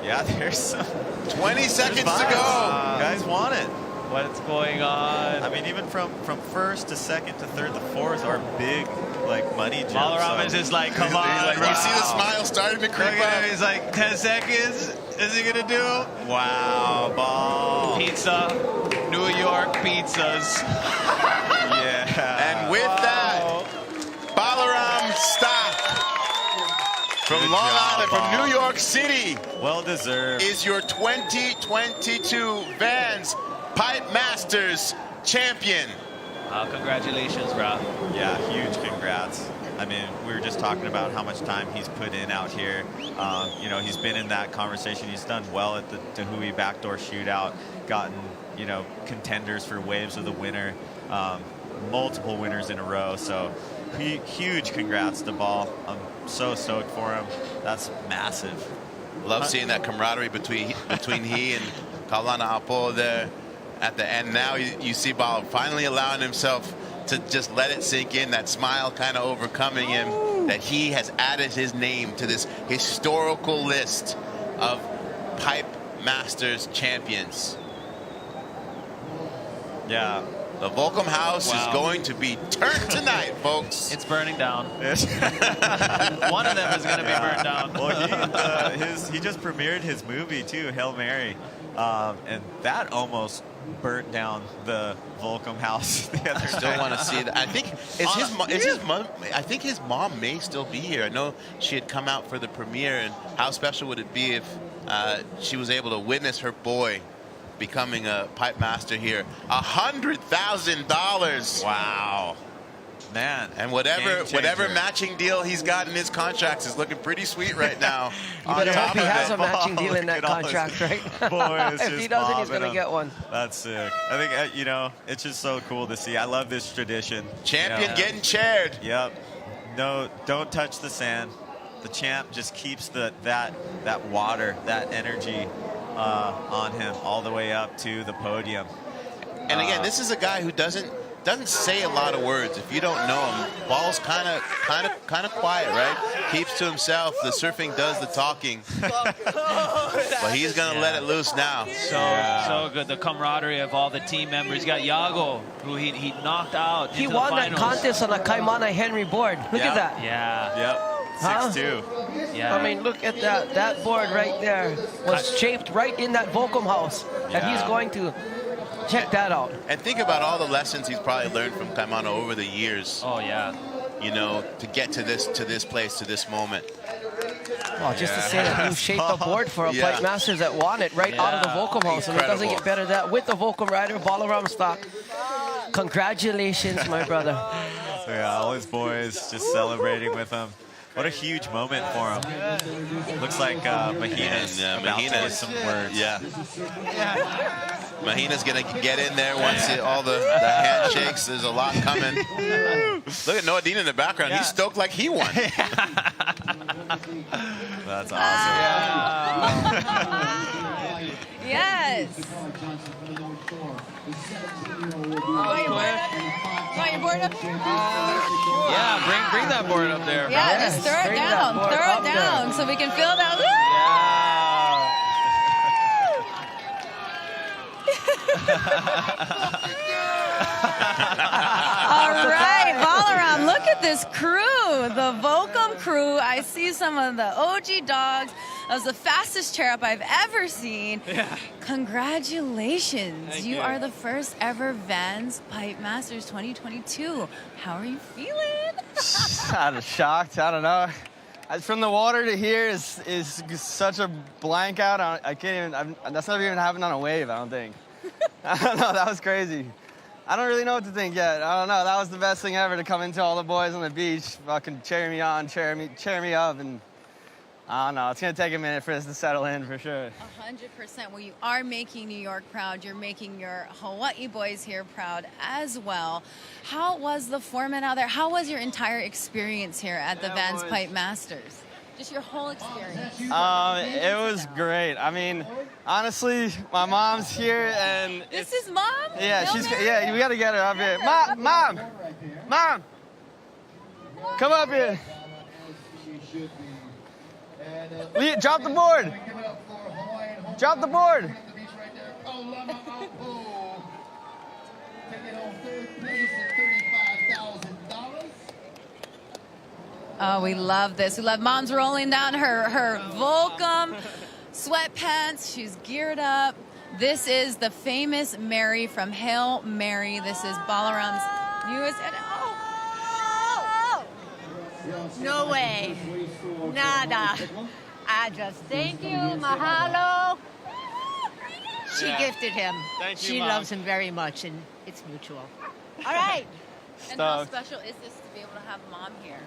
Yeah, there's some 20 seconds to vibes. go. Guys want it. What's going on? I mean, even from first to second to third to fourth are big, like, money jumps. Balaram is just like, come on, Like, bro. you see the smile starting to creep up. He's like, 10 seconds. Is he gonna do? Wow, ball. Pizza, New York pizzas. Yeah. And with that, Balaram Stock from Good Long job, Island, from Bal. New York City, Well deserved. is your 2022 Vans Pipe Masters champion. Congratulations, bro. Yeah, huge congrats. I mean, we were just talking about how much time he's put in out here. You know, he's been in that conversation. He's done well at the Tahui backdoor shootout, gotten, you know, contenders for Waves of the Winter, multiple winners in a row. So huge congrats to Ball. I'm so stoked for him. That's massive. Love seeing that camaraderie between he and Kaulana Apo there at the end. Now you see Ball finally allowing himself to just let it sink in, that smile kind of overcoming him, that he has added his name to this historical list of Pipe Masters champions. Yeah. The Volcom House is going to be turned tonight, folks. It's burning down. One of them is going to be burned down. Well, he just premiered his movie too, Hail Mary, and that almost burnt down the Volcom House the other Still night. want to see that. I think his mom. I think his mom may still be here. I know she had come out for the premiere, and how special would it be if she was able to witness her boy becoming a pipe master here? $100,000. Wow, man! And Game whatever changer. matching deal he's got in his contracts is looking pretty sweet right now. You better On hope top he of has it. a matching deal in that Look at all contract, his- right? Boy, it's If just he doesn't, he's mobbing going to him. get one. That's sick. I think you know, it's just so cool to see. I love this tradition. Champion You know, getting chaired. Yep. No, don't touch the sand. The champ just keeps that water, that energy on him all the way up to the podium. And again, this is a guy who doesn't say a lot of words. If you don't know him, Ball's kind of quiet, right? Keeps to himself. The surfing does the talking. But he's gonna let it loose now. So good. The camaraderie of all the team members. You got Yago, who he knocked out. He into won the that finals. contest on a Kaimana Henry board. Look Yeah. at that. Yeah. Yep. Huh? 6'2". Yeah. I mean, look at that. That board right there was shaped right in that Volcom house. And he's Yeah. going to check that out. And think about all the lessons he's probably learned from Kaimana over the years. Oh yeah. You know, to get to this place, to this moment. Well, just to say that you shaped the board for a Yeah. Pipe Masters that won it right out of the Yeah. Volcom house. And it doesn't Incredible. get better than that with the Volcom rider, Balaram Stock. Congratulations, my brother. So yeah, all his boys just celebrating with him. What a huge moment for him. Looks like Mahina's And, about to Mahina- get some words. Yeah. Mahina's gonna get in there once all the handshakes. There's a lot coming. Look at Noah Dean in the background. He's stoked like he won. That's awesome. Yes. Want your board up? Yeah. Bring that board up there. Yeah, just throw it bring that down. board Throw up it there. down so we can feel that. Woo! All right, Balaram, look at this crew, the Volcom crew. I see some of the OG dogs. That was the fastest chair up I've ever seen. Yeah. Congratulations. Thank You you. are the first ever Vans Pipe Masters 2022. How are you feeling? I'm shocked. I don't know. From the water to here is such a blank out. I can't even. That's not even happened on a wave. I don't think. I don't know. That was crazy. I don't really know what to think yet. I don't know. That was the best thing ever to come into all the boys on the beach, fucking cheer me on, cheer me up, and I don't know. It's gonna take a minute for this to settle in for sure. 100%. Well, you are making New York proud. You're making your Hawaii boys here proud as well. How was the format out there? How was your entire experience here at the Vans Pipe Masters? Just your whole experience. It was great. I mean, honestly, my mom's here, and This is Mom? yeah, No, she's no. yeah. We gotta get her up here. Mom, come up here. Drop the board. Drop the board. Oh, we love this. We love Mom's rolling down her Volcom sweatpants. She's geared up. This is the famous Mary from Hail Mary. This is Balaram's newest. No way. Nada. I just thank you. Mahalo. She gifted him. Thank you, she Mom. loves him very much, and it's mutual. All right. And how special is this to be able to have Mom here?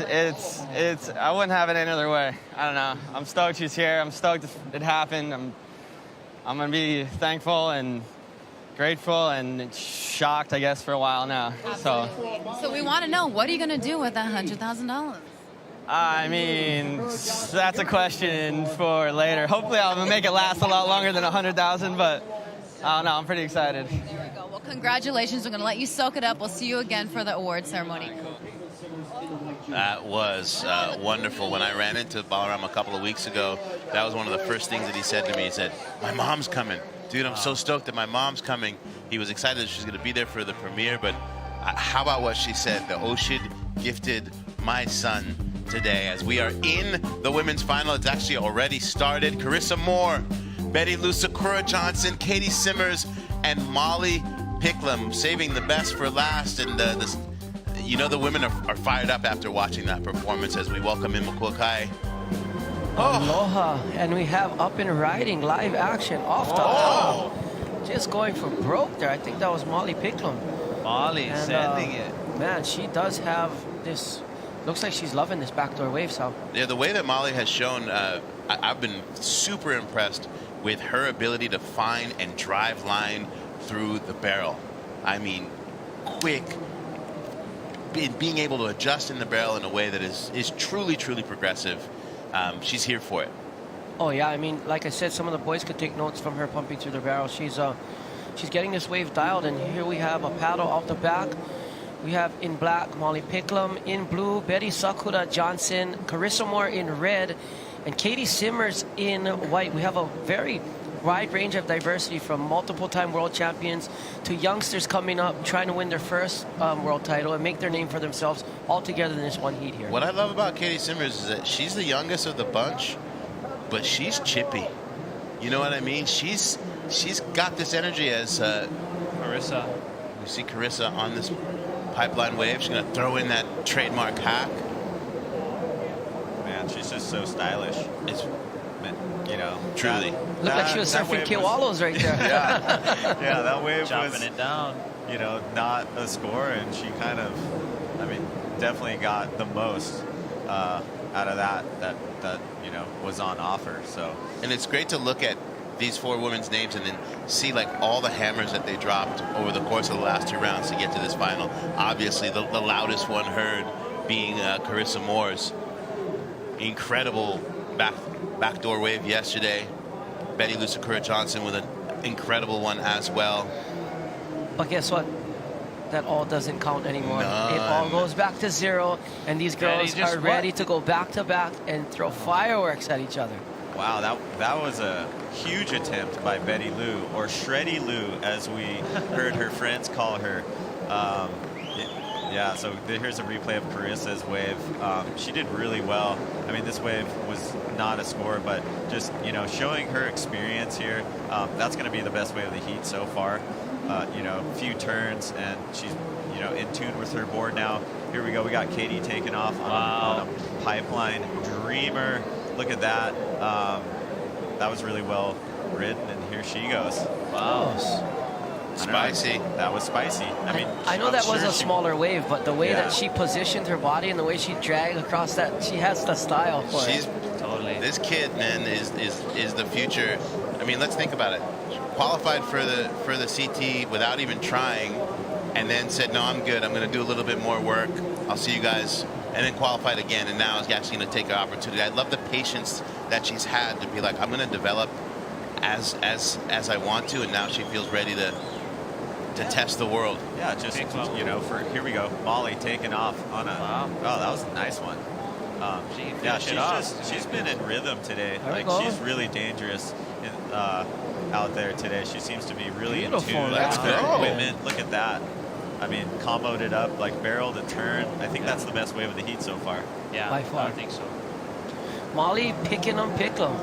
It's. I wouldn't have it any other way. I don't know. I'm stoked she's here. I'm stoked it happened. I'm gonna be thankful and grateful and shocked, I guess, for a while now. So we want to know, what are you going to do with that $100,000? I mean, that's a question for later. Hopefully, I'll make it last a lot longer than 100,000. But I don't know. I'm pretty excited. There we go. Well, congratulations. We're going to let you soak it up. We'll see you again for the award ceremony. That was wonderful. When I ran into Balaram a couple of weeks ago, that was one of the first things that he said to me. He said, "My mom's coming. Dude, I'm so stoked that my mom's coming." He was excited that she's going to be there for the premiere, but how about what she said? The Oshid gifted my son today as we are in the women's final. It's actually already started. Carissa Moore, Betty Lou Sakura Johnson, Katie Simmers, and Molly Picklum saving the best for last. And the women are fired up after watching that performance as we welcome in Makuakai. Aloha, and we have Up and Riding live action off the top. Just going for broke there. I think that was Molly Picklum. Molly And, sending it. Man, she does have this. Looks like she's loving this backdoor wave, so. Yeah, the way that Molly has shown, I've been super impressed with her ability to find and drive line through the barrel. I mean, quick, being able to adjust in the barrel in a way that is truly, truly progressive. She's here for it. Oh yeah, I mean, like I said, some of the boys could take notes from her pumping through the barrel. She's getting this wave dialed, and here we have a paddle off the back. We have in black Molly Picklum, in blue Betty Sakura Johnson, Carissa Moore in red, and Katie Simmers in white. We have a very wide range of diversity, from multiple-time world champions to youngsters coming up trying to win their first world title and make their name for themselves, all together in this one heat here. What I love about Katie Simmers is that she's the youngest of the bunch, but she's chippy. You know what I mean? She's got this energy as Carissa. we see Carissa on this pipeline wave. She's going to throw in that trademark hack. Man, she's just so stylish. It's truly. Looked like she was that surfing wave Kewalos right there. Yeah, that wave Chopping was, it down. not a score, and she kind of, definitely got the most out of that was on offer. So, And it's great to look at these four women's names and then see like all the hammers that they dropped over the course of the last two rounds to get to this final. Obviously, the loudest one heard being Carissa Moore's incredible backdoor wave yesterday. Betty Lou Sakura Johnson with an incredible one as well. But guess what? That all doesn't count anymore. None. It all goes back to zero, and these girls Betty just are ready to go back to back and throw fireworks at each other. wow, that was a huge attempt by Betty Lou, or Shreddy Lou, as we heard her friends call her. Yeah, so here's a replay of Carissa's wave. She did really well. I mean, this wave was not a score, but just, showing her experience here, that's going to be the best wave of the heat so far. A few turns, and she's, in tune with her board now. Here we go. We got Katie taking off on a pipeline dreamer. Look at that. That was really well ridden, and here she goes. Wow. Spicy. That was spicy. I know I'm that was sure a smaller wave, but the way Yeah. that she positioned her body and the way she dragged across that, she has the style for She's it. Totally. This kid, man, is the future. I mean, let's think about it. Qualified for the CT without even trying, and then said, "No, I'm good. I'm going to do a little bit more work. I'll see you guys." And then qualified again, and now is actually going to take an opportunity. I love the patience that she's had to be like, "I'm going to develop as I want to," and now she feels ready to test the world. Yeah, just, here we go. Molly taking off on a, Wow. oh, that was a nice one. Yeah, she's been in rhythm today. Like she's really dangerous out there today. She seems to be really Beautiful. in tune Let's with her go. equipment. Look at that. I mean, comboed it up like barrel to turn. I think that's the best wave of the heat so far. Yeah, By far. I think so. Molly picking them, pick them.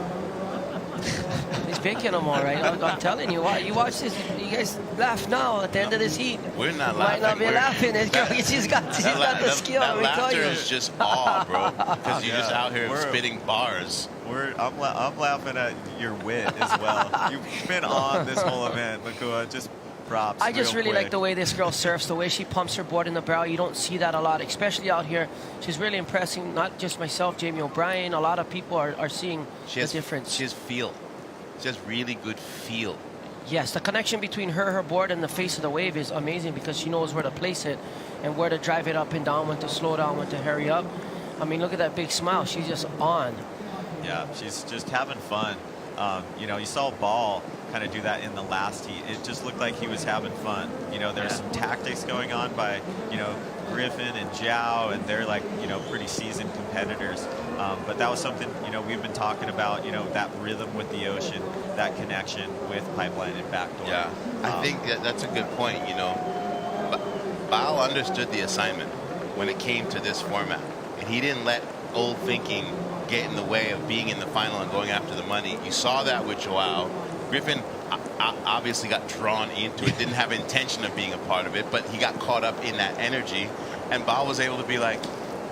He's picking them all right. I'm telling you, you watch this. You guys laugh now at the end of this heat. We're not Might laughing. not be We're- laughing. She's got the skill. That let me tell laughter you. is just awe, bro. Because you're just Yeah, out here we're- spitting bars. I'm laughing at your wit as well. You've been on this whole event, Makua. Just props. I just real really like quick. the way this girl surfs, the way she pumps her board in the barrel. You don't see that a lot, especially out here. She's really impressing, not just myself, Jamie O'Brien. A lot of people are seeing the difference. She has feel. She has really good feel. Yes, the connection between her board, and the face of the wave is amazing because she knows where to place it and where to drive it up and down, when to slow down, when to hurry up. I mean, look at that big smile. She's just on. Yeah, she's just having fun. You know, you saw Ball kind of do that in the last heat. It just looked like he was having fun. You know, there's some tactics going on by, you know, Griffin and Zhao, and they're like, you know, pretty seasoned competitors. But that was something, you know, we've been talking about, you know, that rhythm with the ocean, that connection with Pipeline and Backdoor. Yeah, I think that's a good point. You know, Bao understood the assignment when it came to this format, and he didn't let old thinking get in the way of being in the final and going after the money. You saw that with Joao. Griffin obviously got drawn into it, didn't have intention of being a part of it, but he got caught up in that energy, and Bao was able to be like,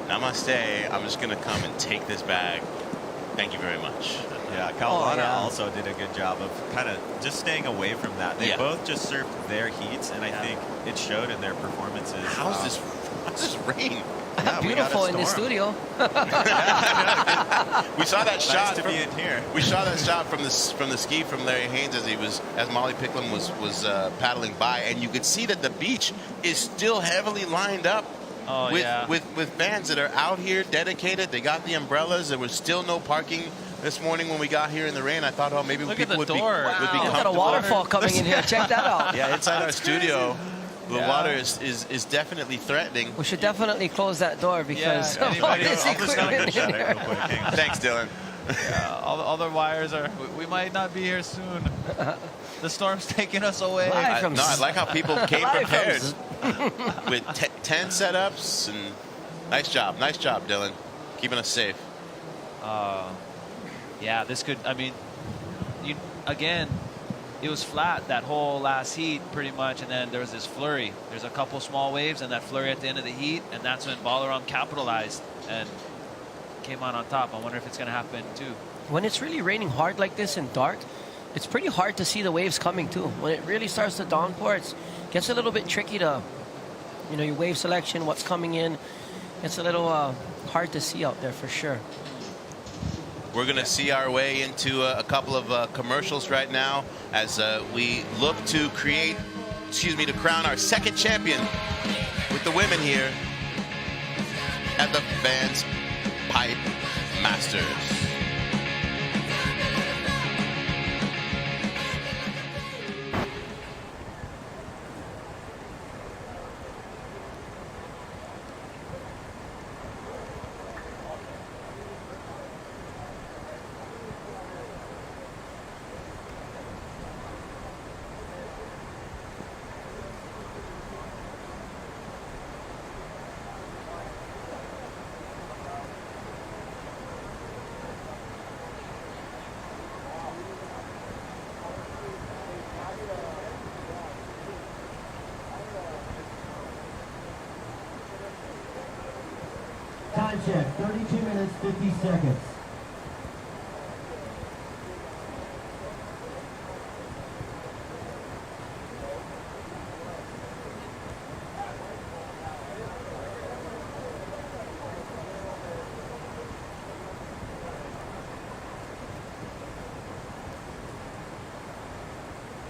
namaste, I'm just going to come and take this bag. Thank you very much. Yeah, Kaulana also did a good job of kind of just staying away from that. They both just surfed their heats, and I think it showed in their performances. How's this rain? Yeah, Beautiful in the studio. We saw that shot. to be in here. We saw that shot from the ski from Larry Haynes as Molly Picklum was paddling by, and you could see that the beach is still heavily lined up with fans that are out here dedicated. They got the umbrellas. There was still no parking this morning when we got here in the rain. I thought, oh, maybe people would be Look at a comfortable. waterfall coming in here. Check that out. Yeah, inside our studio, the water is definitely threatening. We should definitely close that door because anybody- this I'll just equipment in here. Thanks, Dylan. All the wires are. We might not be here soon. The storm's taking us away. I like how people came prepared with tent setups, and nice job, Dylan, keeping us safe. Yeah, this could. I mean, again, it was flat that whole last heat pretty much, and then there was this flurry. There's a couple small waves and that flurry at the end of the heat, and that's when Balaram capitalized and came on top. I wonder if it's going to happen too. When it's really raining hard like this and dark, it's pretty hard to see the waves coming too. When it really starts to downpour, it gets a little bit tricky to, you know, your wave selection, what's coming in. It's a little hard to see out there for sure. We're going to see our way into a couple of commercials right now as we look to crown our second champion with the women here at the Vans Pipe Masters. Time check, 32 minutes, 50 seconds.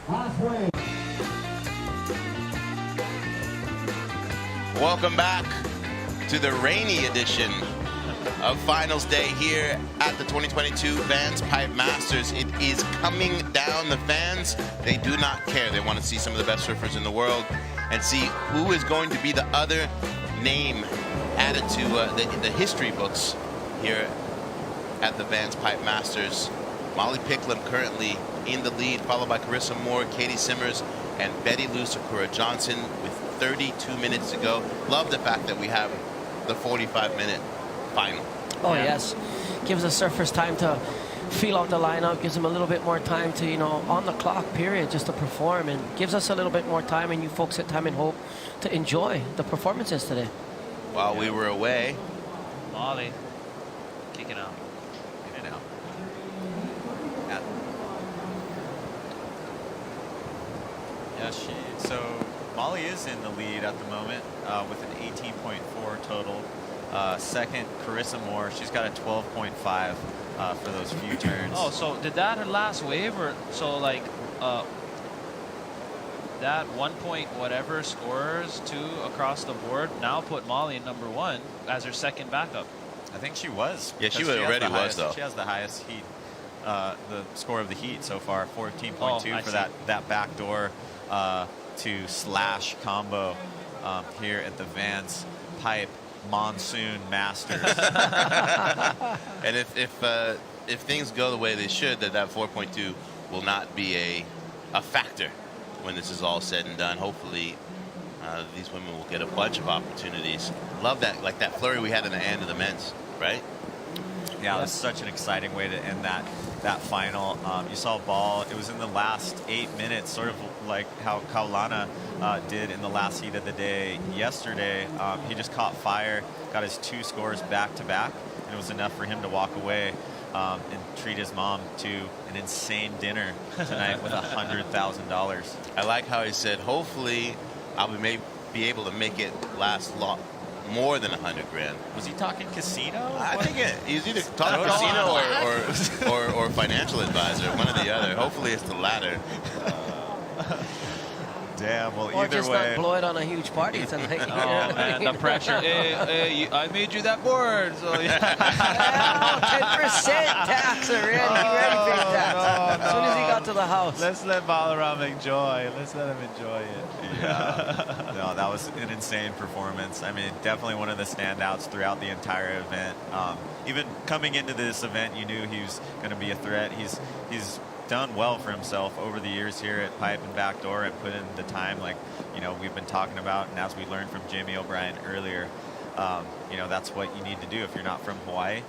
Last wave. Welcome back to the rainy edition of Finals Day here at the 2022 Vans Pipe Masters. It is coming down. The fans, they do not care. They want to see some of the best surfers in the world and see who is going to be the other name added to the history books here at the Vans Pipe Masters. Molly Picklum currently in the lead, followed by Carissa Moore, Katie Simmers, and Betty Lou Sakura Johnson with 32 minutes to go. Love the fact that we have the 45-minute final. Oh, yes. Gives the surfers time to feel out the lineup, gives them a little bit more time to, on the clock period, just to perform, and gives us a little bit more time, and you folks at Time and Hope, to enjoy the performances today. While we were away, Molly kicking out. In and out. So Molly is in the lead at the moment with an 18.4 total. Second, Carissa Moore. She's got a 12.5 for those few turns. Oh, so did that her last wave, or so like that 1 point whatever scores two across the board now put Molly in number 1 as her second backup? I think she was. Yeah, she because already has the was, highest- though. She has the highest heat, the score of the heat so far, 14.2 Oh, I for see. that backdoor to slash combo here at the Vans Pipe Monsoon Masters. and if things go the way they should, that 4.2 will not be a factor when this is all said and done. Hopefully, these women will get a bunch of opportunities. Love that, like that flurry we had in the end of the men's, right? Yeah, it was such an exciting way to end that final. You saw ball. It was in the last 8 minutes, sort of like how Kaulana did in the last heat of the day yesterday. He just caught fire, got his 2 scores back to back, and it was enough for him to walk away and treat his mom to an insane dinner tonight with $100,000. I like how he said, hopefully I'll be able to make it last long, more than $100,000. Was he talking casino? I think he's either talking casino or financial advisor, one or the other. Hopefully it's the latter. Damn, well, Or either just way. not blow it on a huge party tonight. Oh man, the pressure. Hey, I made you that board. So yeah. 10% tax already. He already paid tax. As soon as he got to the house. Let's let Balaram enjoy. Let's let him enjoy it. Yeah. No, that was an insane performance. I mean, definitely one of the standouts throughout the entire event. Even coming into this event, you knew he was going to be a threat. He's done well for himself over the years here at Pipe and Backdoor and put in the time, like we've been talking about, and as we learned from Jamie O'Brien earlier, that's what you need to do if you're not from Hawaii.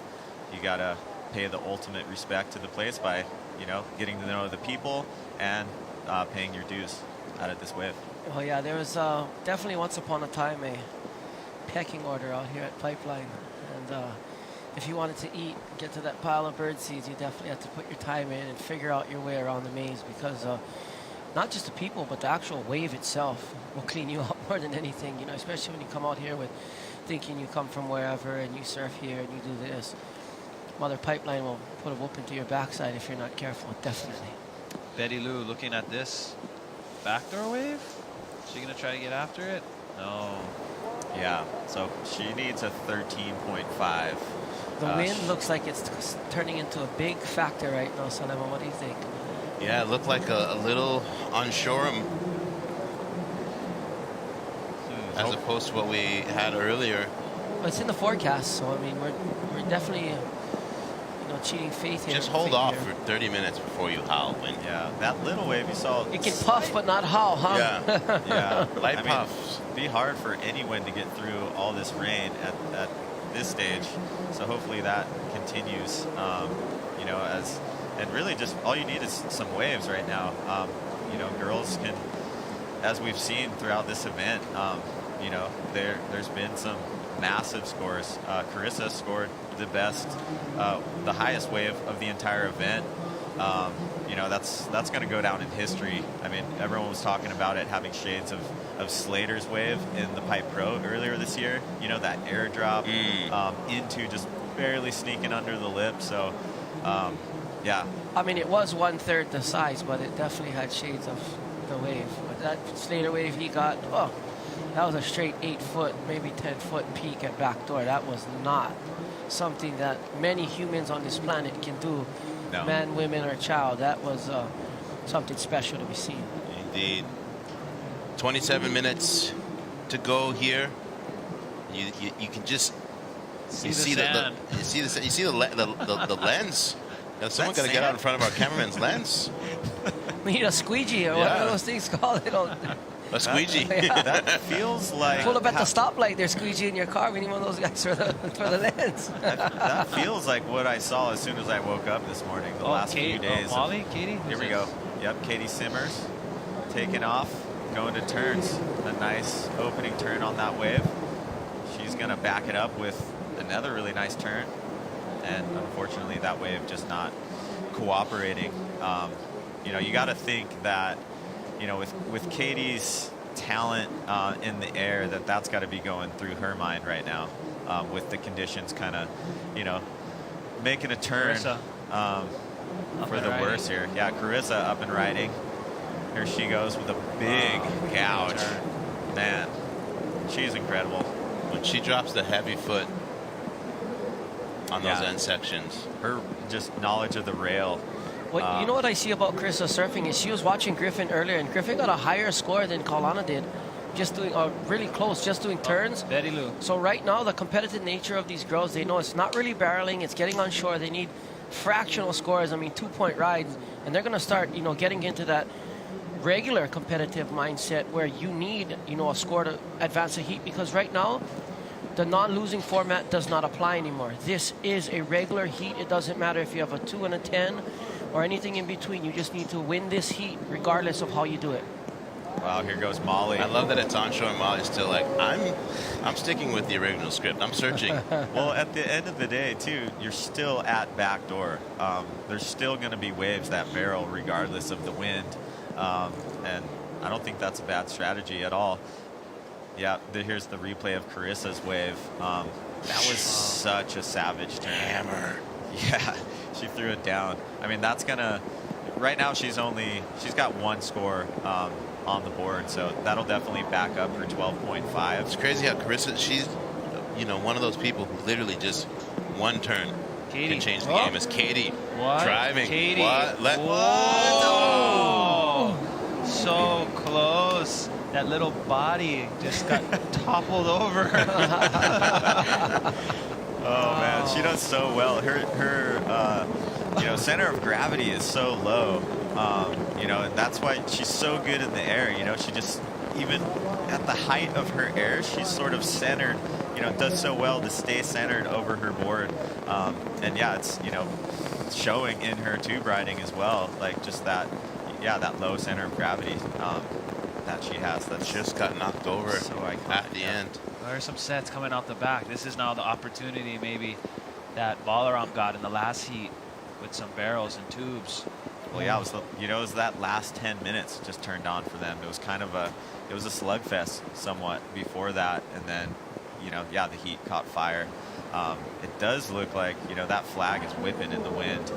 You gotta pay the ultimate respect to the place by getting to know the people and paying your dues out of this wave. Oh yeah, there was definitely once upon a time a pecking order out here at Pipeline, and if you wanted to eat, get to that pile of bird seeds, you definitely have to put your time in and figure out your way around the maze, because not just the people, but the actual wave itself will clean you up more than anything, especially when you come out here with thinking you come from wherever and you surf here and you do this. Mother Pipeline will put a whoop into your backside if you're not careful, definitely. Betty Lou looking at this backdoor wave. Is she gonna try to get after it? No. Yeah, so she needs a 13.5. The wind looks like it's turning into a big factor right now, Salema. What do you think? Yeah, it looked like a little onshore as opposed to what we had earlier. Well, it's in the forecast, so I mean we're definitely cheating faith here. Just hold off for 30 minutes before you howl. Yeah, that little wave you saw. You can puff but not howl, huh? Yeah, yeah. Light puffs. Be hard for anyone to get through all this rain at this stage. So hopefully that continues. And really just all you need is some waves right now. Girls can, as we've seen throughout this event, there's been some massive scores. Carissa scored the best, the highest wave of the entire event. That's going to go down in history. I mean, everyone was talking about it having shades of Slater's wave in the Pipe Pro earlier this year. That airdrop into just barely sneaking under the lip. So, yeah. I mean, it was 1/3 the size, but it definitely had shades of the wave. But that Slater wave he got, that was a straight 8-foot, maybe 10-foot peak at backdoor. That was not something that many humans on this planet can do. No. Man, women, or child. That was something special to be seen. Indeed. 27 minutes to go here. You can just You see the lens. You know, someone got to get out in front of our cameraman's lens. We need a squeegee or what are those things called? A squeegee. That feels like Pull up at the stoplight. There's squeegee in your car. We need one of those guys for the lens. that feels like what I saw as soon as I woke up this morning. The last few days. Molly, Katie. Here we go. Yep, Katie Simmers taking off, going to turns. A nice opening turn on that wave. She's gonna back it up with another really nice turn, and unfortunately that wave just not cooperating. You know, you got to think that, you know, with Katie's talent in the air, that's got to be going through her mind right now, with the conditions kind of, you know, making a turn for the worse here. Yeah, Carissa up and riding. Here she goes with a big gouge. Man, she's incredible. When she drops the heavy foot on those end sections. Her just knowledge of the rail. Well, you know what I see about Carissa surfing is she was watching Griffin earlier, and Griffin got a higher score than Kaulana did, just doing really close, just doing turns. Betty Lou. So right now, the competitive nature of these girls, they know it's not really barreling, it's getting on shore. They need fractional scores. I mean, 2-point rides, and they're going to start, you know, getting into that regular competitive mindset where you need, you know, a score to advance a heat, because right now the non-losing format does not apply anymore. This is a regular heat. It doesn't matter if you have a 2 and a 10 or anything in between. You just need to win this heat regardless of how you do it. Wow, here goes Molly. I love that it's onshore and Molly's still like, I'm sticking with the original script. I'm searching. Well, at the end of the day, too, you're still at backdoor. There's still going to be waves that barrel regardless of the wind. And I don't think that's a bad strategy at all. Yeah, here's the replay of Carissa's wave. That was such a savage turn. Hammer. Yeah, she threw it down. I mean, that's gonna. Right now, she's got one score on the board, so that'll definitely back up her 12.5. It's crazy how Carissa, she's, you know, one of those people who literally just one turn can change the game. Is Katie driving? Katie. What? Whoa! So close. That little body just got toppled over. Oh man, she does so well. Her you know, center of gravity is so low. You know, and that's why she's so good in the air. You know, she just, even at the height of her air, she's sort of centered. You know, does so well to stay centered over her board. And yeah, it's, you know, showing in her tube riding as well. Like just that, yeah, that low center of gravity that she has. That just got knocked over at the end. There are some sets coming out the back. This is now the opportunity maybe that Balaram got in the last heat with some barrels and tubes. Well, yeah, it was it was that last 10 minutes just turned on for them. It was kind of a slugfest somewhat before that, and then, you know, yeah, the heat caught fire. It does look like, you know, that flag is whipping in the wind.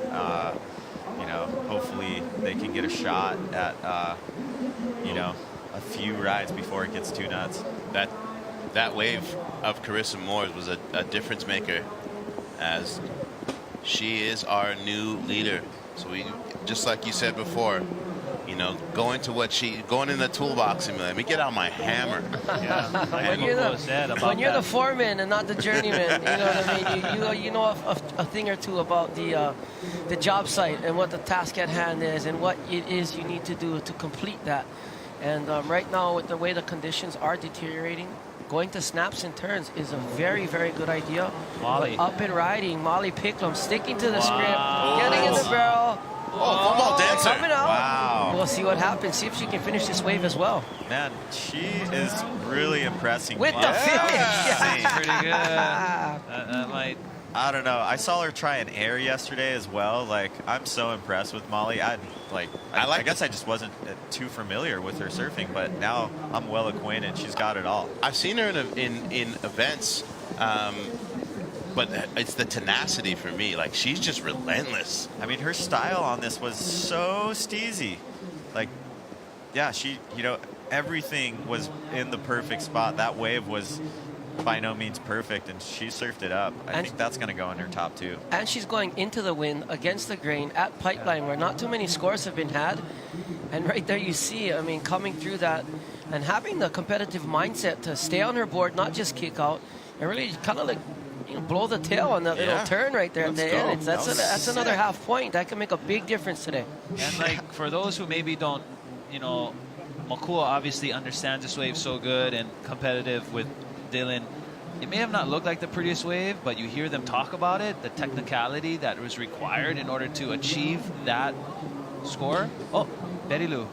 You know, hopefully they can get a shot at, you know, a few rides before it gets too nuts. That wave of Carissa Moores was a difference maker, as she is our new leader. So we, just like you said before, you know, going in the toolbox and be like, let me get out my hammer. Yeah, when you're the foreman and not the journeyman, you know what I mean? You know a thing or two about the job site and what the task at hand is and what it is you need to do to complete that. And right now, with the way the conditions are deteriorating, going to snaps and turns is a very, very good idea. Molly. Up and riding, Molly Picklum, sticking to the script, getting in the barrel. Football dancer. Coming out. Wow. We'll see what happens. See if she can finish this wave as well. Man, she is really impressing With me. the finish. That's pretty good. That might. I don't know. I saw her try an air yesterday as well. Like, I'm so impressed with Molly. I guess I just wasn't too familiar with her surfing, but now I'm well acquainted. She's got it all. I've seen her in events, but it's the tenacity for me. Like, she's just relentless. I mean, her style on this was so steezy. Like, yeah, she, you know, everything was in the perfect spot. That wave was by no means perfect, and she surfed it up. I think that's going to go in her top 2. And she's going into the wind against the grain at Pipeline, where not too many scores have been had. And right there you see, I mean, coming through that and having the competitive mindset to stay on her board, not just kick out, and really kind of like blow the tail on that little Yeah. turn right there at Let's the go. end. That was That's another sick. half point. That can make a big difference today. And like for those who maybe don't, Makua obviously understands this wave so good and competitive with Dylan. It may have not looked like the prettiest wave, but you hear them talk about it, the technicality that was required in order to achieve that score. Oh, Betty Lou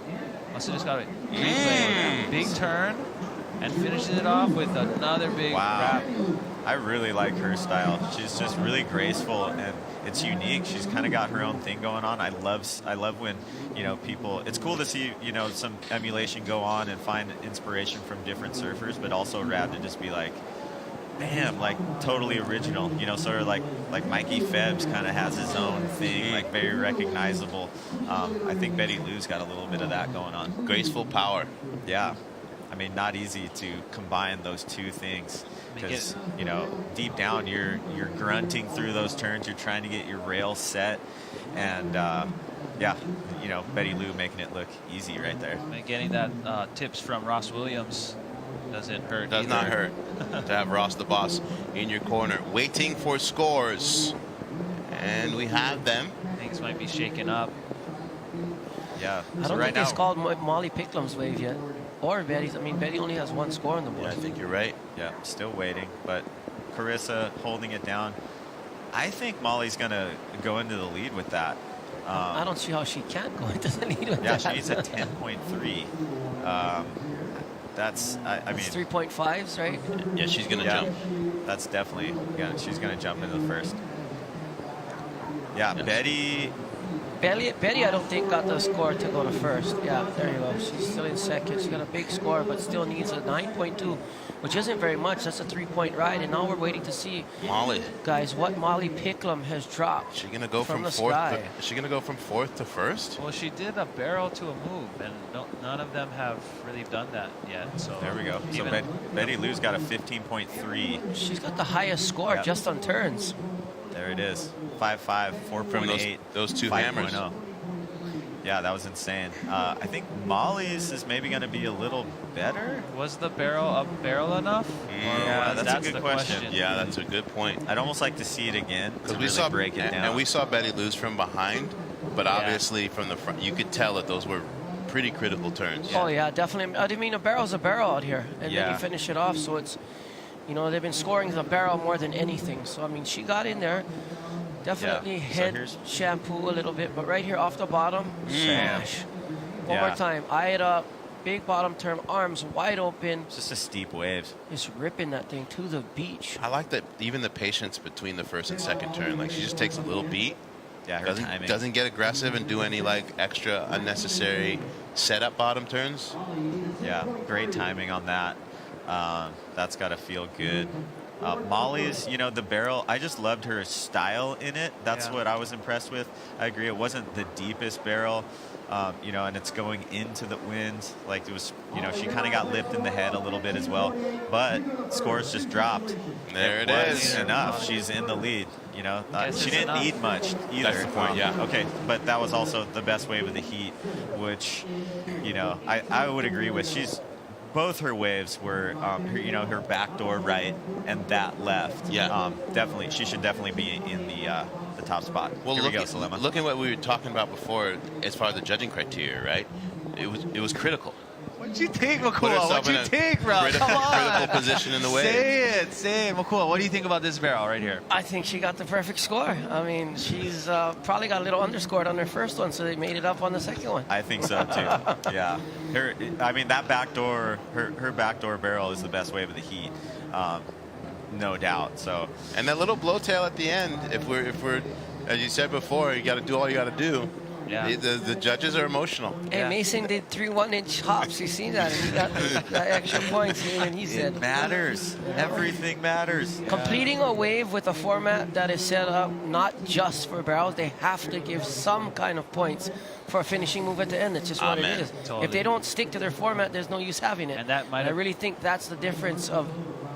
must have just got it. Replay. Big turn and finishes it off with another big Wow. wrap. I really like her style. She's just really graceful and it's unique. She's kind of got her own thing going on. I love when, people, it's cool to see, some emulation go on and find inspiration from different surfers, but also rad to just be like, bam, like totally original, sort of like Mikey Phelps kind of has his own thing, like very recognizable. I think Betty Lou's got a little bit of that going on. Graceful power. Yeah. I mean, not easy to combine those two things because, deep down you're grunting through those turns. You're trying to get your rail set. And, Betty Lou making it look easy right there. And getting that tips from Ross Williams doesn't hurt. Does not hurt to have Ross the boss in your corner, waiting for scores. And we have them. Things might be shaken up. Yeah. I don't think it's called Molly Picklum's wave yet. Or Betty's. I mean, Betty only has one score on the board. Yeah, I think you're right. Yeah, still waiting. But Carissa holding it down. I think Molly's going to go into the lead with that. I don't see how she can't go into the lead with Yeah, that. she needs a 10.3. That's, I mean... It's 3.5s, right? Yeah, she's going to jump. That's definitely, she's going to jump into the first. Yeah, Betty, I don't think got the score to go to first. Yeah, there you go. She's still in second. She got a big score, but still needs a 9.2, which isn't very much. That's a 3-point ride, and now we're waiting to see, Molly, guys, what Molly Picklum has dropped. is she going to go from the fourth? sky. Is she going to go from fourth to first? Well, she did a barrel to a move, and none of them have really done that yet. So there we go. So Betty Lou's got a 15.3. She's got the highest score just on turns. There it is. 5.5, 4.8. From those two hammers. 5.0. Yeah, that was insane. I think Molly's is maybe going to be a little better. Was the barrel enough? Yeah, that's a good question. Yeah, that's a good point. I'd almost like to see it again to we really saw break it down. And we saw Betty lose from behind, but obviously from the front, you could tell that those were pretty critical turns. Oh yeah, definitely. I mean, a barrel's a barrel out here, and then Yeah. you finish it off. So it's, they've been scoring the barrel more than anything. So I mean, she got in there. Definitely head shampoo a little bit, but right here off the bottom, smash. One more time, eye it up, big bottom turn, arms wide open. It's just a steep wave. Just ripping that thing to the beach. I like that even the patience between the first and second turn. Like she just takes a little beat. Yeah, her timing. Doesn't get aggressive and do any like extra unnecessary setup bottom turns. Yeah, great timing on that. That's got to feel good. Molly's, the barrel, I just loved her style in it. That's what I was impressed with. I agree, it wasn't the deepest barrel, and it's going into the wind. Like it was, she kind of got lipped in the head a little bit as well. But scores just dropped. There it is. Enough. She's in the lead. She didn't need much either. That's the point, yeah. Okay, but that was also the best wave of the heat, which, I would agree with. Both her waves were, her backdoor right and that left. Yeah. Definitely, she should definitely be in the top spot. Well, Here we go, Salema. Look at what we were talking about before as far as the judging criteria, right? It was critical. What'd you think, Put Makua? herself What'd you in a think, bro? Come on. critical position in the wave. Say it, Makua. What do you think about this barrel right here? I think she got the perfect score. I mean, she's probably got a little underscored on her first one, so they made it up on the second one. I think so too. Yeah. That backdoor, her backdoor barrel is the best wave of the heat, no doubt. So. And that little blowtail at the end, if we're, as you said before, you got to do all you got to do. Yeah. The judges are emotional. Hey, Mason did 3 1-inch hops. You see that? And he got the extra points, even he said. It matters. Everything matters. Completing a wave with a format that is set up not just for barrels, they have to give some kind of points for a finishing move at the end. That's just what it is. Totally. If they don't stick to their format, there's no use having it. And that might I really think that's the difference of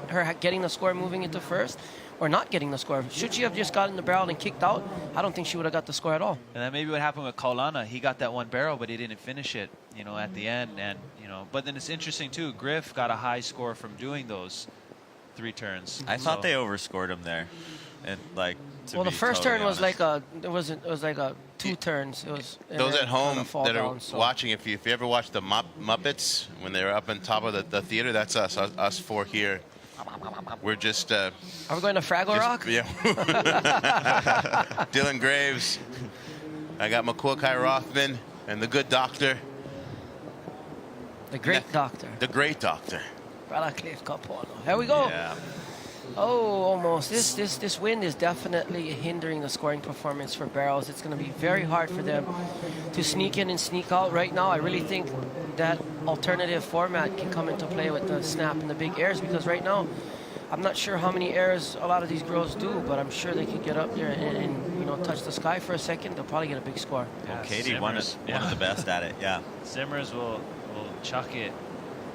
her getting the score moving into first or not getting the score. Should she have just gotten the barrel and kicked out, I don't think she would have got the score at all. And then maybe what happened with Kaulana, he got that one barrel, but he didn't finish it, at the end. And, but then it's interesting, too. Griff got a high score from doing those 3 turns. I thought So- they overscored him there, and like. To Well, the be first totally turn was honest. like it was like a 2 turns. It was and Those then at home kinda fall that are down, so. watching, if you ever watched the Muppets when they were up on top of the theater, that's us 4 here. We're just Are we going to Fraggle Rock? yeah. Dylan Graves. I got McQuilkai Rothman and the good doctor, The great doctor. the great doctor. Radcliffe Capuano. Here we go. Yeah. Oh, almost. This wind is definitely hindering the scoring performance for Barrels. It's going to be very hard for them to sneak in and sneak out. Right now, I really think that alternative format can come into play with the snap and the big airs, because right now, I'm not sure how many airs a lot of these girls do, but I'm sure they could get up there and you know, touch the sky for a second. They'll probably get a big score. Well, Yeah, Katie, one Zimmers, of the best at it. Yeah. Zimmers will chuck it.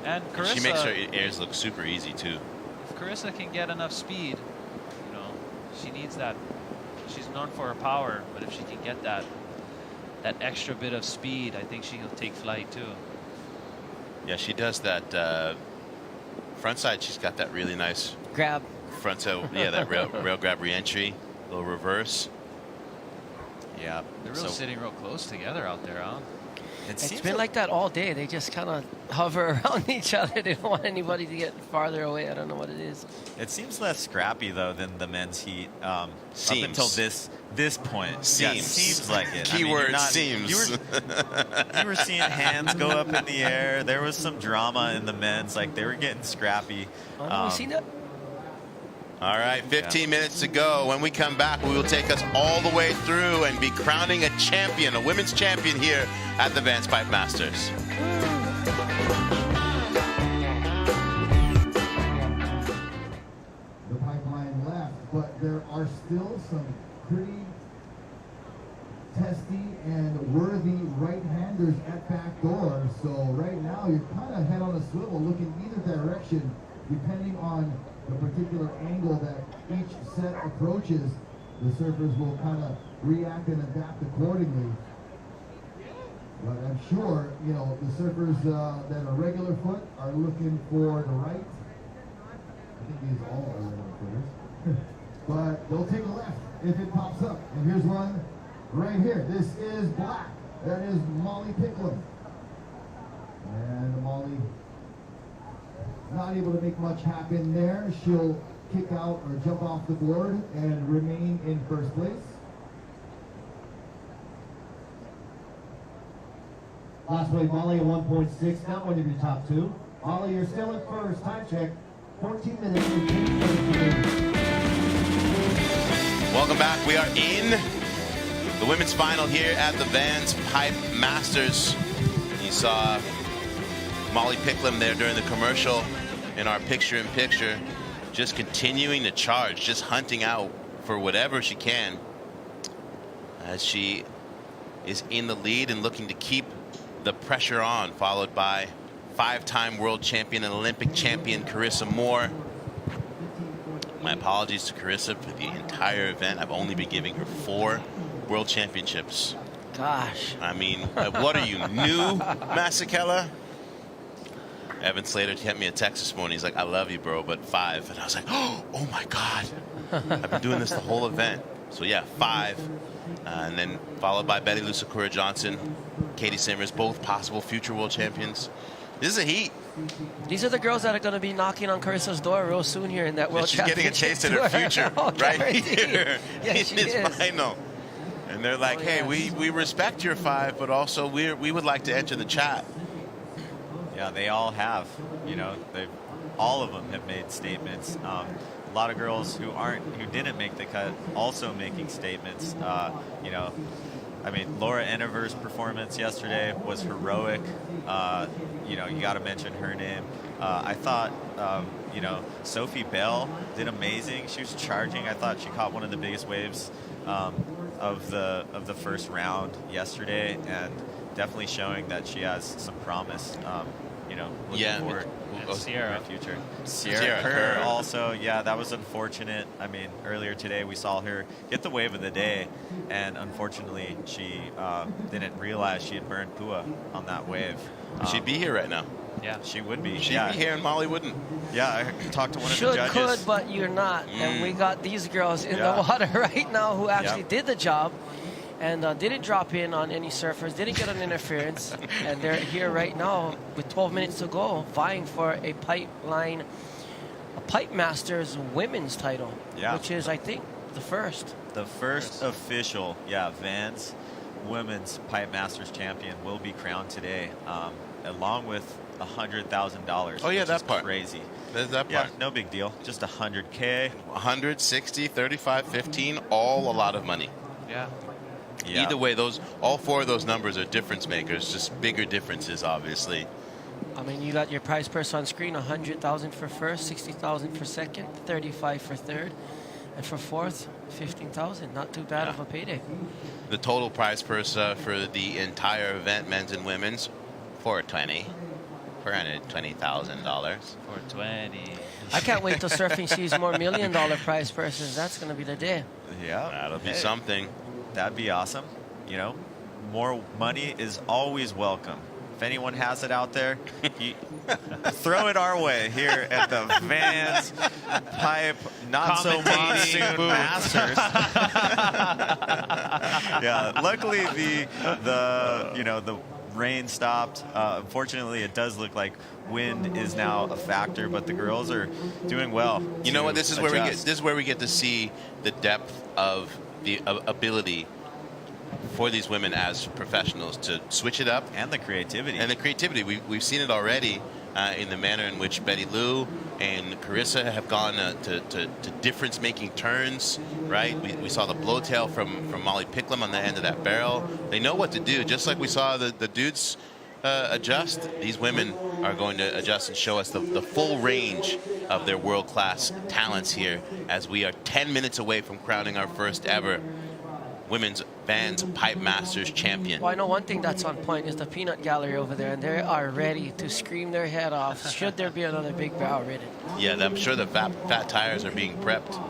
And Carissa, She makes her airs look super easy too. if Carissa can get enough speed, you know, she needs that. She's known for her power, but if she can get that extra bit of speed, I think she'll take flight too. Yeah, she does that front side. She's got that really nice Grab. front side. Yeah, that rail grab re-entry, little reverse. Yeah. They're real sitting real close together out there, huh? It It's seems been like that all day. They just kind of hover around each other. They don't want anybody to get farther away. I don't know what it is. It seems less scrappy though than the men's heat. Up Seems. until this point. Yeah, Seems. seems like it. Keyword you're seems. You were seeing hands go up in the air. There was some drama in the men's. Like they were getting scrappy. Oh, no, you seen that? All right, 15 minutes to go. When we come back, we will take us all the way through and be crowning a champion, a women's champion here at the Vans Pipe Masters. The pipeline left, but there are still some pretty testy and worthy right-handers at back door. So right now you're kind of head on a swivel looking either direction depending on the particular angle that each set approaches. The surfers will kind of react and adapt accordingly. But I'm sure, you know, the surfers that are regular foot are looking for the right. I think these all are regular footers. But they'll take a left if it pops up. And here's one right here. This is black. That is Molly Picklum. And Molly not able to make much happen there. She'll kick out or jump off the board and remain in first place. Last way, Molly at 1.6, not one of your top 2. Molly, you're still in first. Time check, 14 minutes and 10 seconds. Welcome back. We are in the women's final here at the Vans Pipe Masters. You saw Molly Picklum there during the commercial in our picture-in-picture, just continuing to charge, just hunting out for whatever she can as she is in the lead and looking to keep the pressure on, followed by 5-time world champion and Olympic champion Carissa Moore. My apologies to Carissa for the entire event. I've only been giving her 4 world championships. Gosh. I mean, what are you, new, Masekela? Evan Slater sent me a text this morning. He's like, I love you, bro, but 5. And I was like, oh my God. I've been doing this the whole event. So yeah, 5. And then followed by Betty Lou Sakura Johnson, Katie Simmers, both possible future world champions. This is a heat. These are the girls that are going to be knocking on Carissa's door real soon here in that World She's getting a Championship taste of her tour. future Oh, right guaranteed. here Yeah, in she this is. final. And they're like, Oh, hey, yes. we respect your 5, but also we would like to enter the chat. Yeah, they all have. You know, all of them have made statements. A lot of girls who didn't make the cut also making statements. You know, I mean, Laura Enever's performance yesterday was heroic. You know, you got to mention her name. I thought, you know, Sophie Bell did amazing. She was charging. I thought she caught one of the biggest waves of the first round yesterday, and definitely showing that she has some promise. You know, looking forward And Sierra. in the future. Sierra Kerr also, yeah, that was unfortunate. I mean, earlier today we saw her get the wave of the day, and unfortunately she didn't realize she had burned Pua on that wave. She'd be here right now. Yeah. She would be. She'd yeah. be here and Molly wouldn't. Yeah, I talked to one of the Should, judges. could, but you're not. And we got these girls in Yeah. the water right now who actually Yep. did the job and didn't drop in on any surfers, didn't get an interference, and they're here right now with 12 minutes to go, vying for a Pipe Masters women's title, Yeah. which is, I think, the first. The first official, Vans Women's Pipe Masters champion will be crowned today, along with $100,000. Oh, yeah, which that is part. crazy. There's that Yeah, part. no big deal. Just 100K. 100, 60, 35, 15, all a lot of money. Yeah. Yeah. Either way, all 4 of those numbers are difference makers, just bigger differences, obviously. I mean, you got your prize purse on screen, 100,000 for first, 60,000 for second, 35 for third, and for fourth, 15,000. Not too bad of a payday. The total prize purse for the entire event, men's and women's, $420,000. $420. I can't wait till surfing sees more $1 million prize purses. That's going to be the day. Yeah. That'll be Hey, something. That'd be awesome. You know, more money is always welcome. If anyone has it out there, throw it our way here at the Vans Pipe Not So Commentating Monsoon booth. Masters. Yeah, luckily the rain stopped. Unfortunately, it does look like wind is now a factor, but the girls are doing well. You know what? to This is adjust. where we get to see the depth of the ability for these women as professionals to switch it up. And the creativity. And the creativity. We've seen it already in the manner in which Betty Lou and Carissa have gone to difference-making turns, right? We saw the blowtail from Molly Picklum on the end of that barrel. They know what to do. Just like we saw the dudes adjust, these women are going to adjust and show us the full range of their world-class talents here as we are 10 minutes away from crowning our first ever Women's Vans Pipe Masters champion. Well, I know one thing that's on point is the peanut gallery over there, and they are ready to scream their head off should there be another big barrel ridden. Yeah, I'm sure the fat tires are being prepped.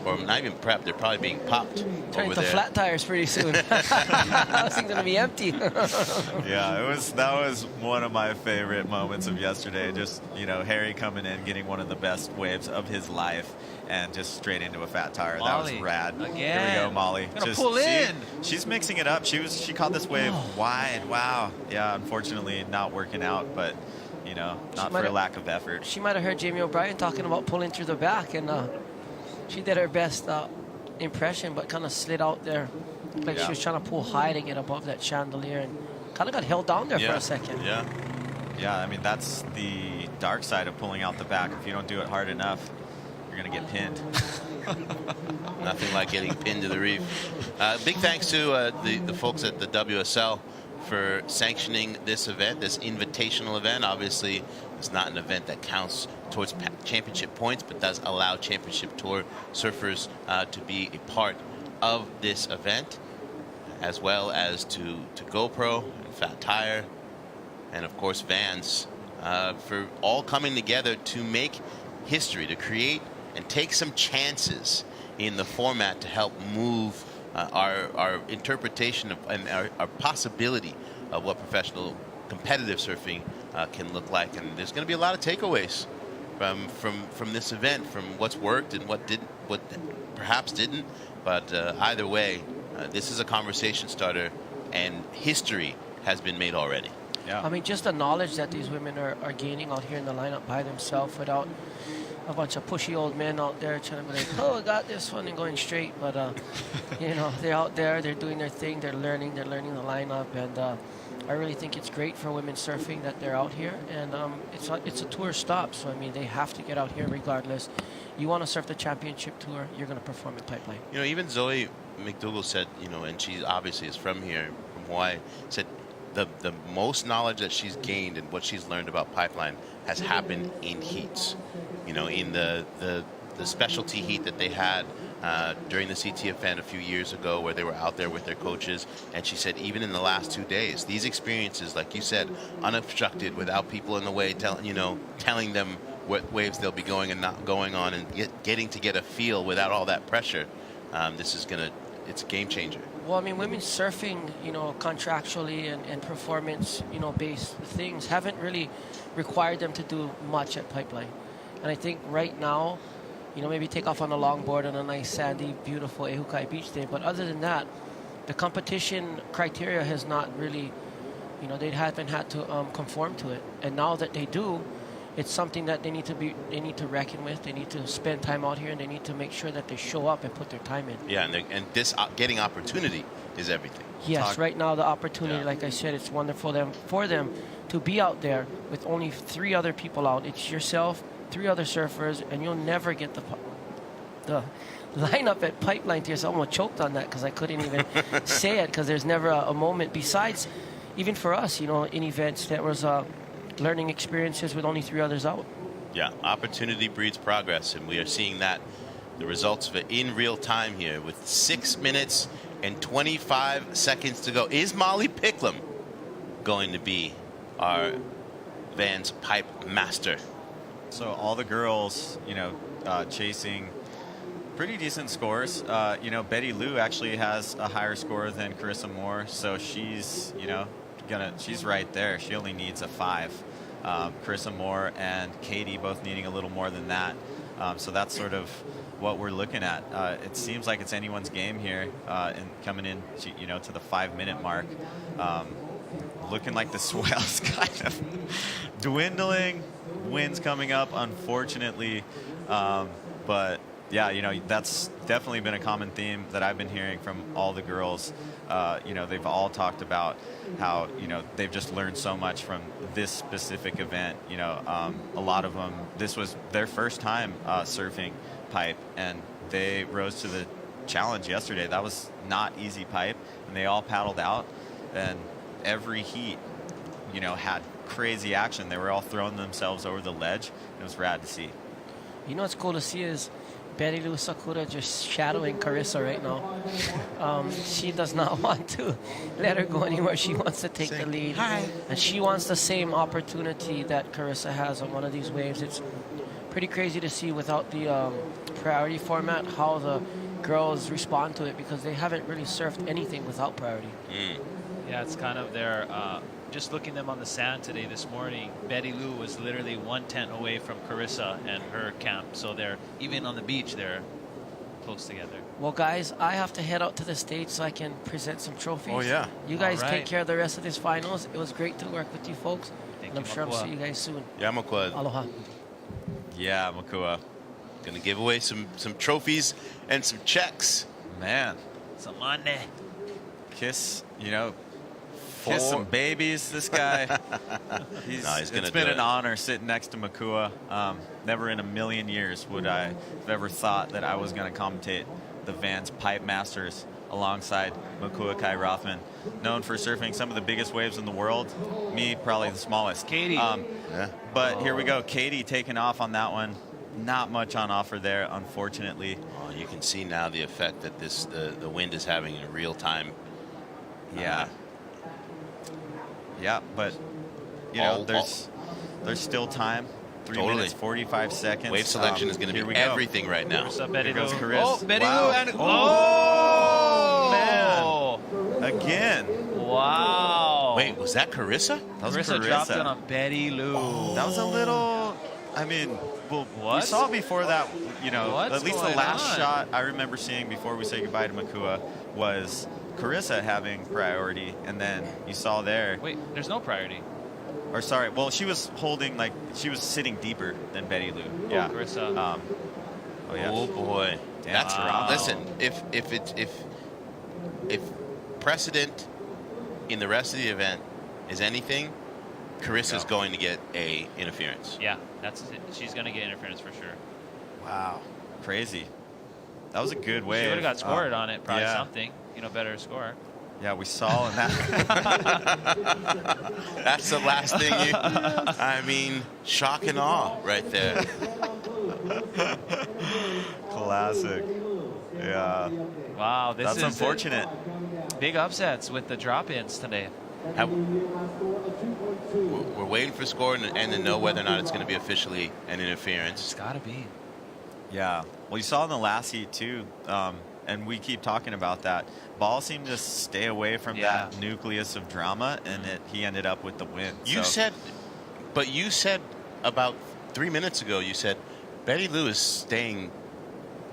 Or not even prepped, they're probably being popped Turn over into there. flat tires pretty soon. That thing's gonna be empty. Yeah, that was one of my favorite moments of yesterday. Just, Harry coming in, getting one of the best waves of his life, and just straight into a fat tire. That Molly, was rad. again. Here we go, Molly. Gonna pull in. She's mixing it up. She caught this wave wide. Wow. Yeah, unfortunately not working out, but not for a lack of effort. She might have heard Jamie O'Brien talking about pulling through the back, and she did her best impression, but kind of slid out there like she was trying to pull high to get above that chandelier, and kind of got held down there for a second. Yeah. Yeah, I mean, that's the dark side of pulling out the back. If you don't do it hard enough, you're going to get pinned. Nothing like getting pinned to the reef. Big thanks to the folks at the WSL for sanctioning this event, this invitational event. Obviously, it's not an event that counts towards championship points, but does allow championship tour surfers to be a part of this event, as well as to GoPro and Fat Tire, and of course Vans, for all coming together to make history, to create and take some chances in the format to help move our interpretation of and our possibility of what professional competitive surfing can look like. And there's going to be a lot of takeaways from this event, from what's worked and what perhaps didn't. But either way, this is a conversation starter, and history has been made already. Yeah. I mean, just the knowledge that these women are gaining out here in the lineup by themselves without a bunch of pushy old men out there trying to be like, oh, I got this one, and going straight. But, they're out there, they're doing their thing, they're learning the lineup. And I really think it's great for women surfing that they're out here. And it's a tour stop, so, I mean, they have to get out here regardless. You want to surf the championship tour, you're going to perform at Pipeline. Even Zoe McDougall said, and she obviously is from here, from Hawaii, said the most knowledge that she's gained and what she's learned about Pipeline has happened in heats. In the specialty heat that they had during the CTFN a few years ago, where they were out there with their coaches. And she said even in the last 2 days, these experiences, like you said, unobstructed, without people in the way telling them what waves they'll be going and not going on, and getting to get a feel without all that pressure. This is going to it's a game changer. Well, I mean, women's surfing, you know, contractually and performance, you know, based things haven't really required them to do much at Pipeline. And I think right now, you know, maybe take off on a longboard on a nice sandy, beautiful Ehukai beach day. But other than that, the competition criteria has not really, you know, they haven't had to conform to it. And now that they do, it's something that they need to reckon with. They need to spend time out here, and they need to make sure that they show up and put their time in. Yeah, and this getting opportunity is everything. Yes, right now the opportunity, like I said, it's wonderful for them to be out there with only 3 other people out. It's yourself, 3 other surfers, and you'll never get the lineup at Pipeline to yourself. I almost choked on that because I couldn't even say it, because there's never a moment besides, even for us, you know, in events that was learning experiences with only 3 others out. Yeah, opportunity breeds progress, and we are seeing that, the results of it in real time here with 6 minutes and 25 seconds to go. Is Molly Picklum going to be our Vans Pipe Master? So all the girls, you know, chasing pretty decent scores. You know, Betty Lou actually has a higher score than Carissa Moore, so she's, you know, she's right there. She only needs a 5. Carissa Moore and Katie both needing a little more than that. So that's sort of what we're looking at. It seems like it's anyone's game here, and coming in, to, you know, to the 5-minute mark. Looking like the swell's kind of dwindling. Winds coming up, unfortunately, but yeah, you know, that's definitely been a common theme that I've been hearing from all the girls. You know, they've all talked about how, you know, they've just learned so much from this specific event. You know, a lot of them, this was their first time surfing pipe, and they rose to the challenge yesterday. That was not easy pipe, and they all paddled out, and every heat, you know, had crazy action. They were all throwing themselves over the ledge. It was rad to see. You know what's cool to see is Betty Lou Sakura just shadowing Carissa right now. She does not want to let her go anywhere. She wants to take the lead. Hi. And she wants the same opportunity that Carissa has on one of these waves. It's pretty crazy to see without the priority format how the girls respond to it, because they haven't really surfed anything without priority. Yeah, it's kind of their, just looking them on the sand today, this morning, Betty Lou was literally 1 tent away from Carissa and her camp. So they're, even on the beach, they're close together. Well, guys, I have to head out to the States so I can present some trophies. Oh, yeah. You guys All right. take care of the rest of this finals. It was great to work with you folks. Thank and I'm you, sure I'll Makua. see you guys soon. Yeah, Makua. Aloha. Yeah, Makua. Going to give away some trophies and some checks. Man, Some money. kiss, you know, kiss some babies, this guy. No, he's gonna It's do been it. an honor sitting next to Makua. Never in a million years would I have ever thought that I was going to commentate the Vans Pipe Masters alongside Makua Kai Rothman, known for surfing some of the biggest waves in the world. Me, probably the smallest. Katie. Yeah. But here we go. Katie taking off on that one. Not much on offer there, unfortunately. Oh, you can see now the effect that the wind is having in real time. Yeah. Yeah, but you know, there's still time. 3 Totally. minutes, 45 seconds. Wave selection is going to here be we go. everything right now. What's up, Betty Here goes Lou? Chris. Oh, Betty Wow. Lou. And, Oh, Again. Wow. Wait, was that Carissa? That was Carissa dropped in on Betty Lou. That was a little, I mean, well, we What? saw before that, you know, What's at least the going last on? shot I remember seeing before we say goodbye to Makua was Carissa having priority, and then you saw there, Wait, there's no priority. or sorry, well, she was holding, like, she was sitting deeper than Betty Lou. Yeah. Carissa. Oh, yeah. Oh boy, Damn. that's Wow. listen. If precedent in the rest of the event is anything, Carissa's going to get a interference. Yeah, that's it. She's going to get interference for sure. Wow. Crazy. That was a good wave. She would have got scored on it, probably yeah. something. You know, better score. Yeah, we saw in that. That's the last thing you. I mean, shock and awe right there. Classic. Yeah. Wow, this That's is unfortunate. big upsets with the drop-ins today. We're waiting for score and to know whether or not it's going to be officially an interference. It's got to be. Yeah. Well, you saw in the last heat, too, and we keep talking about that. Ball seemed to stay away from that nucleus of drama, and he ended up with the win. You said about 3 minutes ago, you said Betty Lou is staying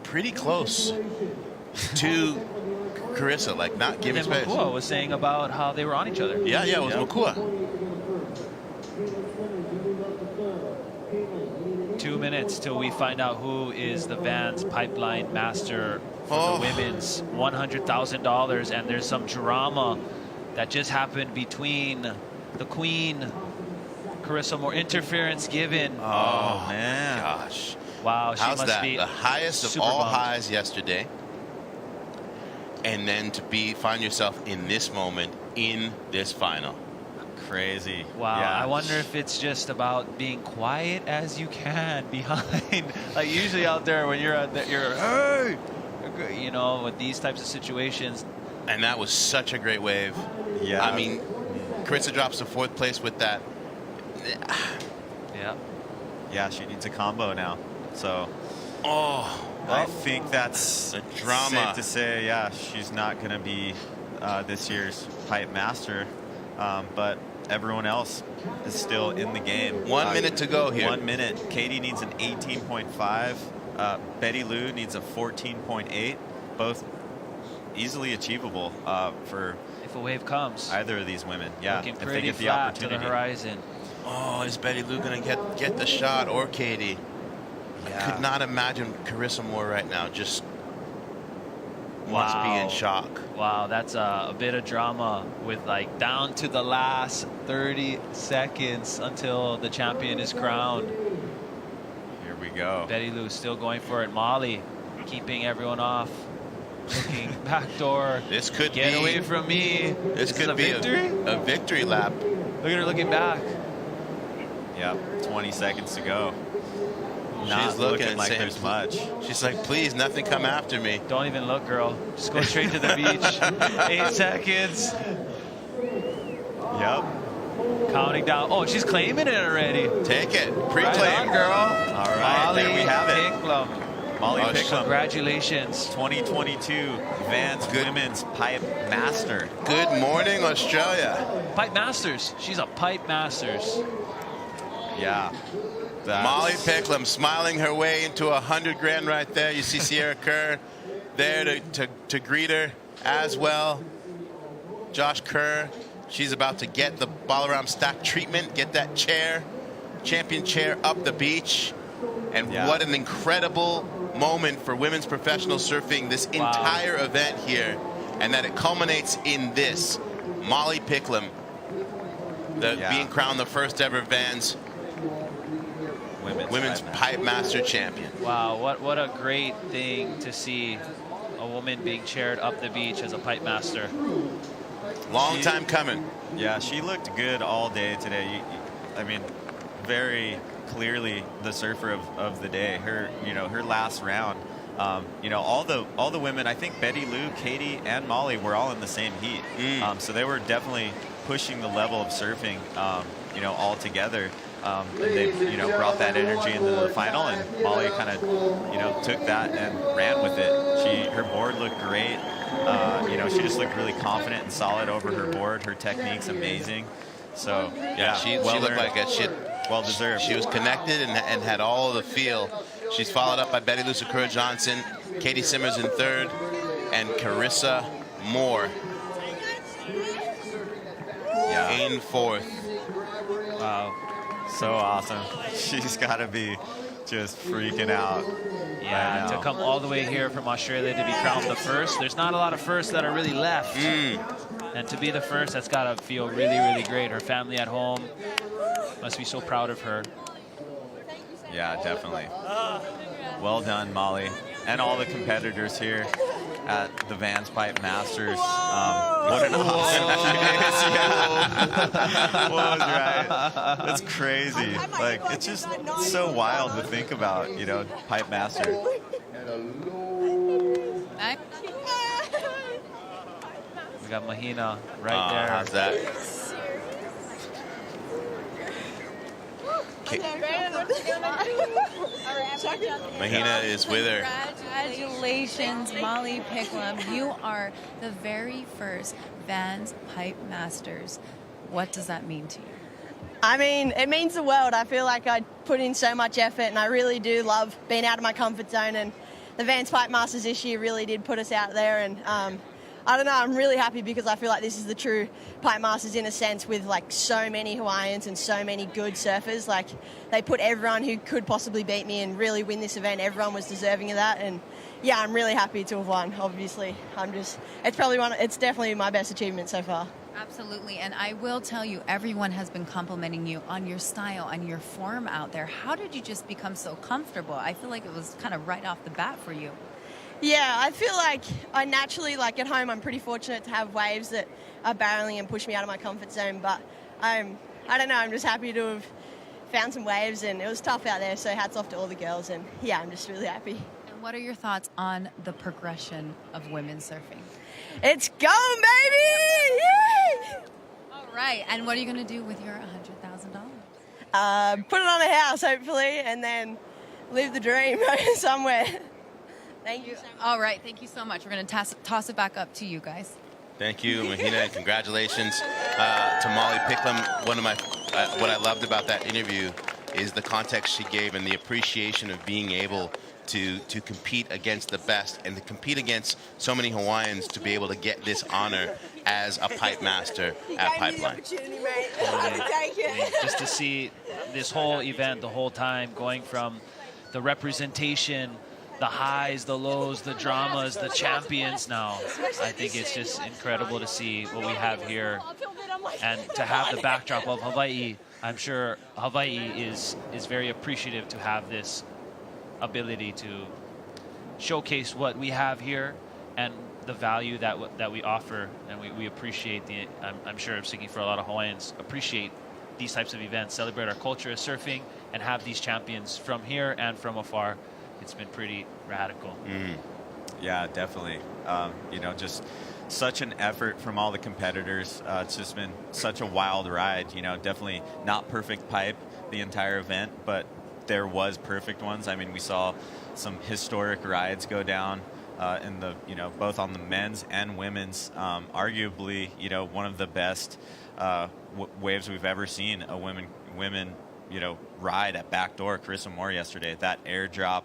pretty close to Carissa, like not giving And space. Makua was saying about how they were on each other. Yeah, it was Makua. 2 minutes till we find out who is the Vans Pipeline Master for the women's $100,000. And there's some drama that just happened between the Queen, Carissa Moore. Interference given. Oh, man. Gosh. Wow, she How's must that? be The highest of super all bummed. highs yesterday. And then to find yourself in this moment in this final. Crazy. Wow, Yeah. I wonder if it's just about being quiet as you can behind. Like usually out there when you're at you're hey, you know, with these types of situations. And that was such a great wave. Yeah. I mean, Carissa drops to 4th place with that. Yeah. Yeah, she needs a combo now. So Oh, I think that's the drama. safe to say, yeah, she's not going to be this year's Pipe Master. But everyone else is still in the game. 1 minute to go here. 1 minute. Katie needs an 18.5. Betty Lou needs a 14.8. Both easily achievable for If a wave comes, either of these women. Yeah, looking if they pretty get the flat to the opportunity. horizon. Oh, is Betty Lou going to get the shot or Katie? I Yeah. could not imagine Carissa Moore right now. Just must be in Wow. shock. Wow, that's a bit of drama with like down to the last 30 seconds until the champion is crowned. Here we go. Betty Lou still going for it. Molly keeping everyone off. Looking backdoor. This could Get be away from me. This is could a be victory. a victory lap. Look at her looking back. Yeah, 20 seconds to go. Not She's looking and like saying, there's much. She's like, please, nothing come after me. Don't even look, girl. Just go straight to the beach. 8 seconds. Yep. Counting down. Oh, she's claiming it already. Take it. Right Pre-claim. on, girl. All right, Molly there we have it. Picklum. Molly Oh, Picklum, Congratulations. 2022 Vans Women's Pipe Master. Good morning, Australia. Pipe Masters. She's a Pipe Masters. Yeah. That's- Molly Picklum smiling her way into 100 grand right there. You see Sierra Kerr there to greet her as well. Josh Kerr, she's about to get the Balaram stack treatment, get that chair, champion chair up the beach. And Yeah. what an incredible moment for women's professional surfing, this Wow. entire event here, and that it culminates in this. Molly Picklum, Yeah. being crowned the first ever Vans Women's Pipe Master champion. Wow, what a great thing to see. A woman being chaired up the beach as a Pipe Master. Long time coming. Yeah, she looked good all day today. I mean, very clearly the surfer of the day. Her, her last round. All the women. I think Betty Lou, Katie, and Molly were all in the same heat. So they were definitely pushing the level of surfing. All together. And they, brought that energy into the final, and Molly kind of, took that and ran with it. Her board looked great. She just looked really confident and solid over her board. Her technique's amazing. So yeah, she well looked earned. like she well deserved. She was connected and had all of the feel. She's followed up by Betty Lou Sakura Johnson, Katie Simmers in 3rd, and Carissa Moore in 4th. Wow. So awesome. She's got to be just freaking out. Yeah, right to now. come all the way here from Australia to be crowned the first. There's not a lot of firsts that are really left. And to be the first, that's got to feel really, really great. Her family at home must be so proud of her. Yeah, definitely. Well done, Molly. And all the competitors here at the Vans Pipe Masters. What an awesome chase. Yeah. Was right. That's crazy. Like, it's just so wild to think about, Pipe Master. We got Mahina right How's there. that? Mahina is with her. Congratulations, Molly Picklum. You are the very first Vans Pipe Masters. What does that mean to you? I mean, it means the world. I feel like I put in so much effort, and I really do love being out of my comfort zone. And the Vans Pipe Masters this year really did put us out there. And I don't know, I'm really happy because I feel like this is the true Pipe Masters in a sense, with like so many Hawaiians and so many good surfers. Like, they put everyone who could possibly beat me and really win this event. Everyone was deserving of that. And yeah, I'm really happy to have won. Obviously, it's definitely my best achievement so far. Absolutely, and I will tell you, everyone has been complimenting you on your style, on your form out there. How did you just become so comfortable? I feel like it was kind of right off the bat for you. Yeah, I feel like I naturally, like at home, I'm pretty fortunate to have waves that are barreling and push me out of my comfort zone, but I don't know, I'm just happy to have found some waves, and it was tough out there, so hats off to all the girls, and yeah, I'm just really happy. And what are your thoughts on the progression of women's surfing? It's going, baby! Yay! All right, and what are you going to do with your $100,000? Put it on a house, hopefully, and then live the dream somewhere. Thank you so much. All right, thank you so much. We're going to toss it back up to you guys. Thank you, Mahina, and congratulations to Molly Picklum. One of my what I loved about that interview is the context she gave and the appreciation of being able to compete against the best and to compete against so many Hawaiians to be able to get this honor as a pipe master at Pipeline. Just to see this whole event the whole time, going from the representation, the highs, the lows, the dramas, the champions now. I think it's just incredible to see what we have here. And to have the backdrop of Hawaii, I'm sure Hawaii is very appreciative to have this ability to showcase what we have here and the value that we offer, and we appreciate I'm sure I'm speaking for a lot of Hawaiians, appreciate these types of events, celebrate our culture as surfing, and have these champions from here and from afar. It's been pretty radical. Yeah, definitely. Just such an effort from all the competitors. It's just been such a wild ride. Definitely not perfect pipe the entire event, but there was perfect ones. I mean, we saw some historic rides go down in the, both on the men's and women's. Arguably, one of the best waves we've ever seen. A women ride at Backdoor, Carissa Moore yesterday. That airdrop,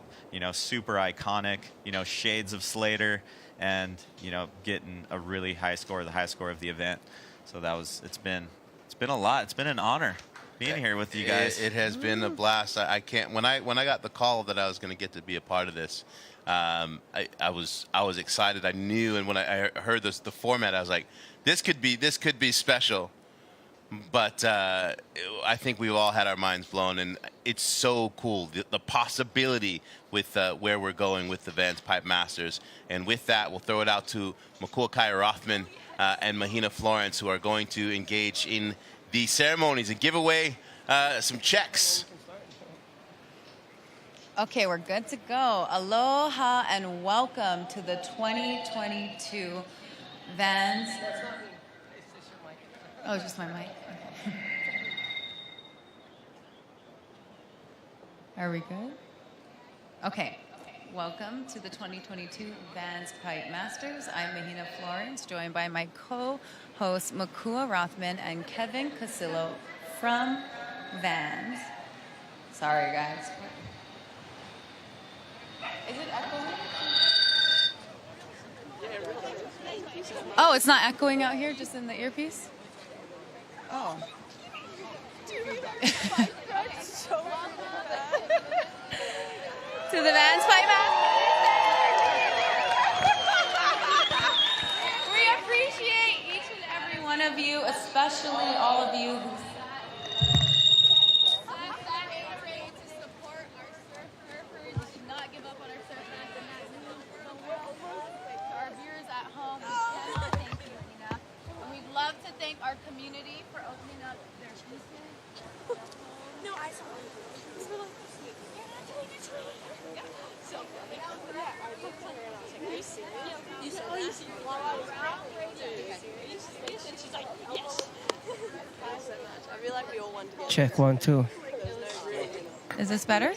super iconic. Shades of Slater, and getting a really high score, the high score of the event. So it's been a lot. It's been an honor being here with you guys. It has been a blast. I can't. When I got the call that I was going to get to be a part of this, I was excited. I knew, and when I heard the format, I was like, this could be special. But I think we've all had our minds blown, and it's so cool, the possibility with where we're going with the Vans Pipe Masters. And with that, we'll throw it out to Makuakai Rothman and Mahina Florence, who are going to engage in the ceremonies and give away some checks. Okay, we're good to go. Aloha and welcome to the 2022 Vans. Oh, just my mic. Okay. Are we good? Okay. Welcome to the 2022 Vans Pipe Masters. I'm Mahina Florence, joined by my co-hosts Makua Rothman and Kevin Casillo from Vans. Sorry, guys. Is it echoing? Oh, it's not echoing out here, just in the earpiece? Oh. To the Vans Pipe We appreciate each and every one of you, especially all of you who to support our surfers, to not give up on our surfers, to our viewers at home. We cannot thank you enough. And we'd love to thank our community for opening up their pieces. No, I saw it. It's really sweet. You're not doing it really. Yeah. So, are you serious? You said that? While I was out, and she's like, yes. I feel like we all won together. Check 1, 2. There's no real Is this better?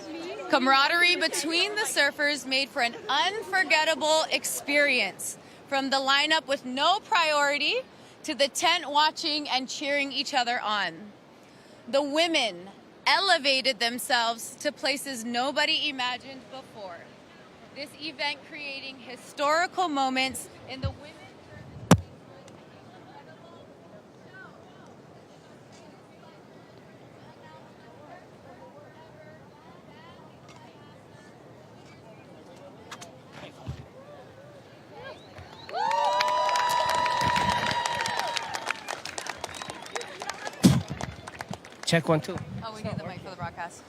Camaraderie between the surfers made for an unforgettable experience. From the lineup with no priority to the tent watching and cheering each other on. The women elevated themselves to places nobody imagined before. This event creating historical moments in the women's Check 1, 2. Oh, we need the mic for the broadcast.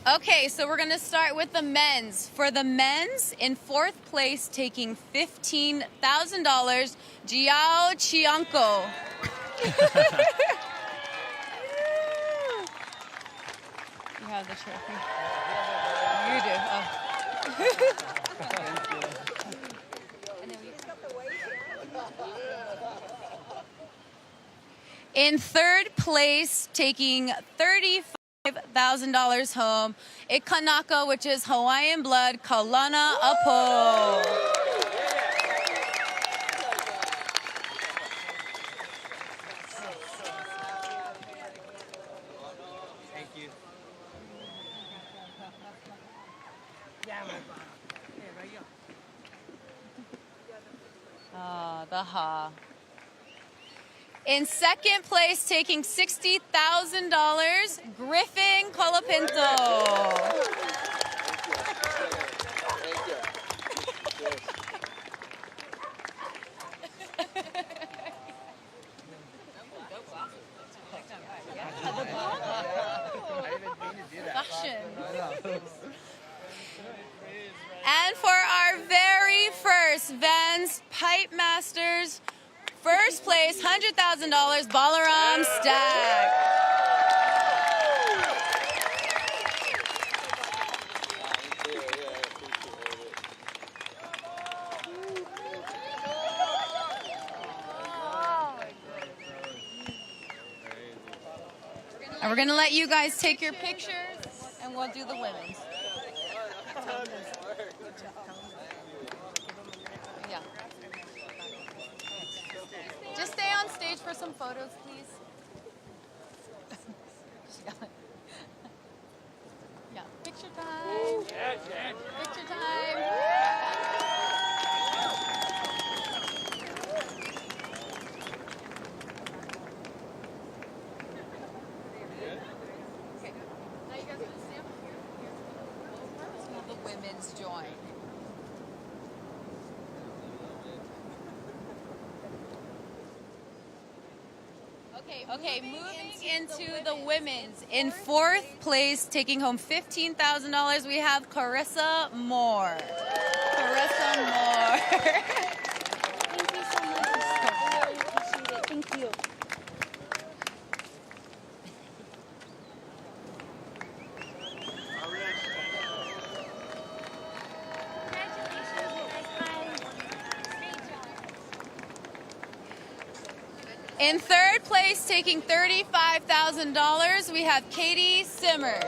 Okay, so we're going to start with the men's. For the men's, in fourth place, taking $15,000, Jiao Chianco. You have the trophy. You do. And then we in third place, taking $35,000 home, Ikanaka, which is Hawaiian blood, Kalana Apo. Thank you. Ah, the ha. In second place, taking $60,000, Griffin Colapinto. And for our very first Vans Pipe Masters, first place, $100,000, Balaram Stag. And we're going to let you guys take your pictures, and we'll do the women's. Yeah. Just stay on stage for some photos, please. Yeah, picture time. Picture time. Okay. Now you guys are gonna stand here. Let's have the women's join. Okay, moving into the women's. In fourth place, taking home $15,000, we have Carissa Moore. Carissa Moore. Thank you so much. I really appreciate it. Thank you. In third place, taking $35,000, we have Katie Simmers.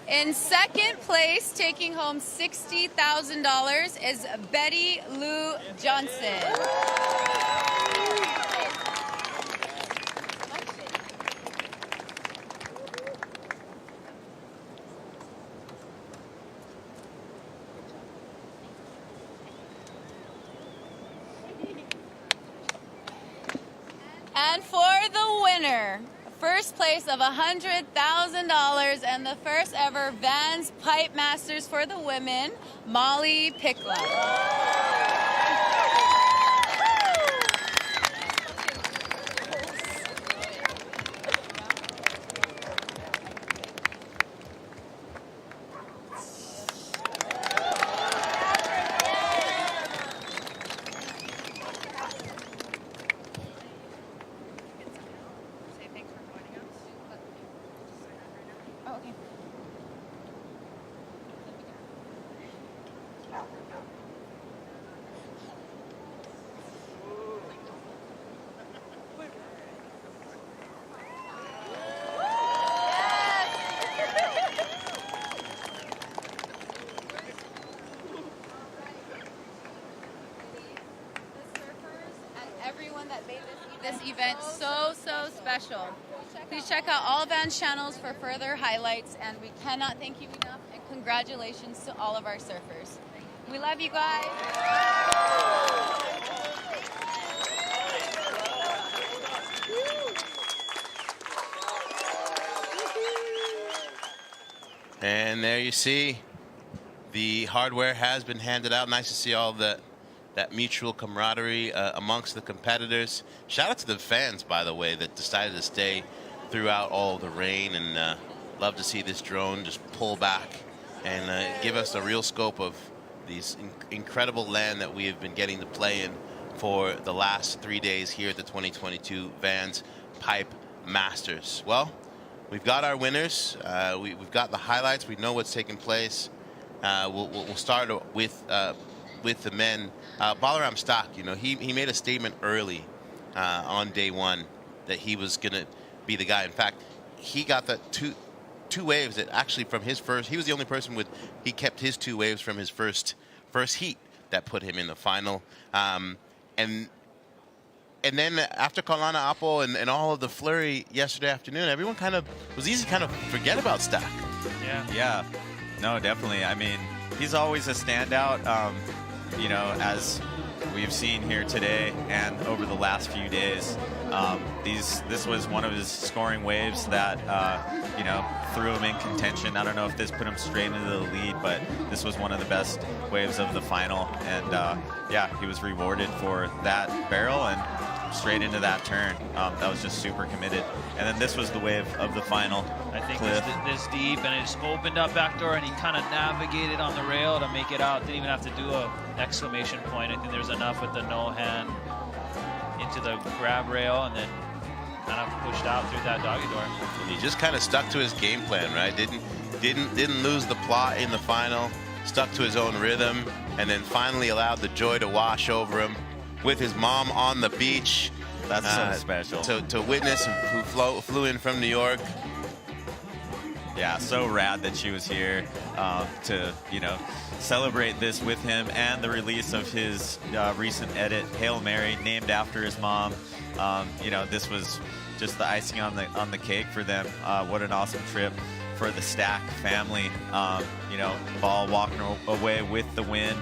In second place, taking home $60,000 is Betty Lou Johnson. And for the winner, first place of $100,000 and the first ever Vans Pipe Masters for the women, Molly Pickla. Everyone that made this event so special. Please check out all Vans channels for further highlights, and we cannot thank you enough, and congratulations to all of our surfers. We love you guys. And there you see the hardware has been handed out. Nice to see all that mutual camaraderie amongst the competitors. Shout out to the fans, by the way, that decided to stay throughout all the rain, and love to see this drone just pull back and give us a real scope of these incredible land that we have been getting to play in for the last 3 days here at the 2022 Vans Pipe Masters. Well, we've got our winners. We've got the highlights. We know what's taking place. We'll start with the men. Balaram Stock, you know, he made a statement early on day one that he was going to be the guy. In fact, he got the two waves that actually from his first, he was the only person he kept his 2 waves from his first heat that put him in the final. And then after Kaulana Apo and all of the flurry yesterday afternoon, everyone was easy to kind of forget about Stock. Yeah. No, definitely. I mean, he's always a standout. You know, as we've seen here today and over the last few days, this was one of his scoring waves that you know, threw him in contention. I don't know if this put him straight into the lead, but this was one of the best waves of the final, and yeah, he was rewarded for that barrel and straight into that turn. That was just super committed. And then this was the wave of the final. I think Cliff. this deep, and it just opened up backdoor, and he kind of navigated on the rail to make it out. Didn't even have to do a exclamation point. I think there's enough with the no hand into the grab rail, and then kind of pushed out through that doggy door. He just kind of stuck to his game plan, right? Didn't lose the plot in the final. Stuck to his own rhythm, and then finally allowed the joy to wash over him with his mom on the beach. That's so special. To witness who flew in from New York. Yeah, so rad that she was here to, you know, celebrate this with him, and the release of his recent edit, Hail Mary, named after his mom. You know, this was just the icing on the cake for them. What an awesome trip for the Stack family. You know, Ball walking away with the win,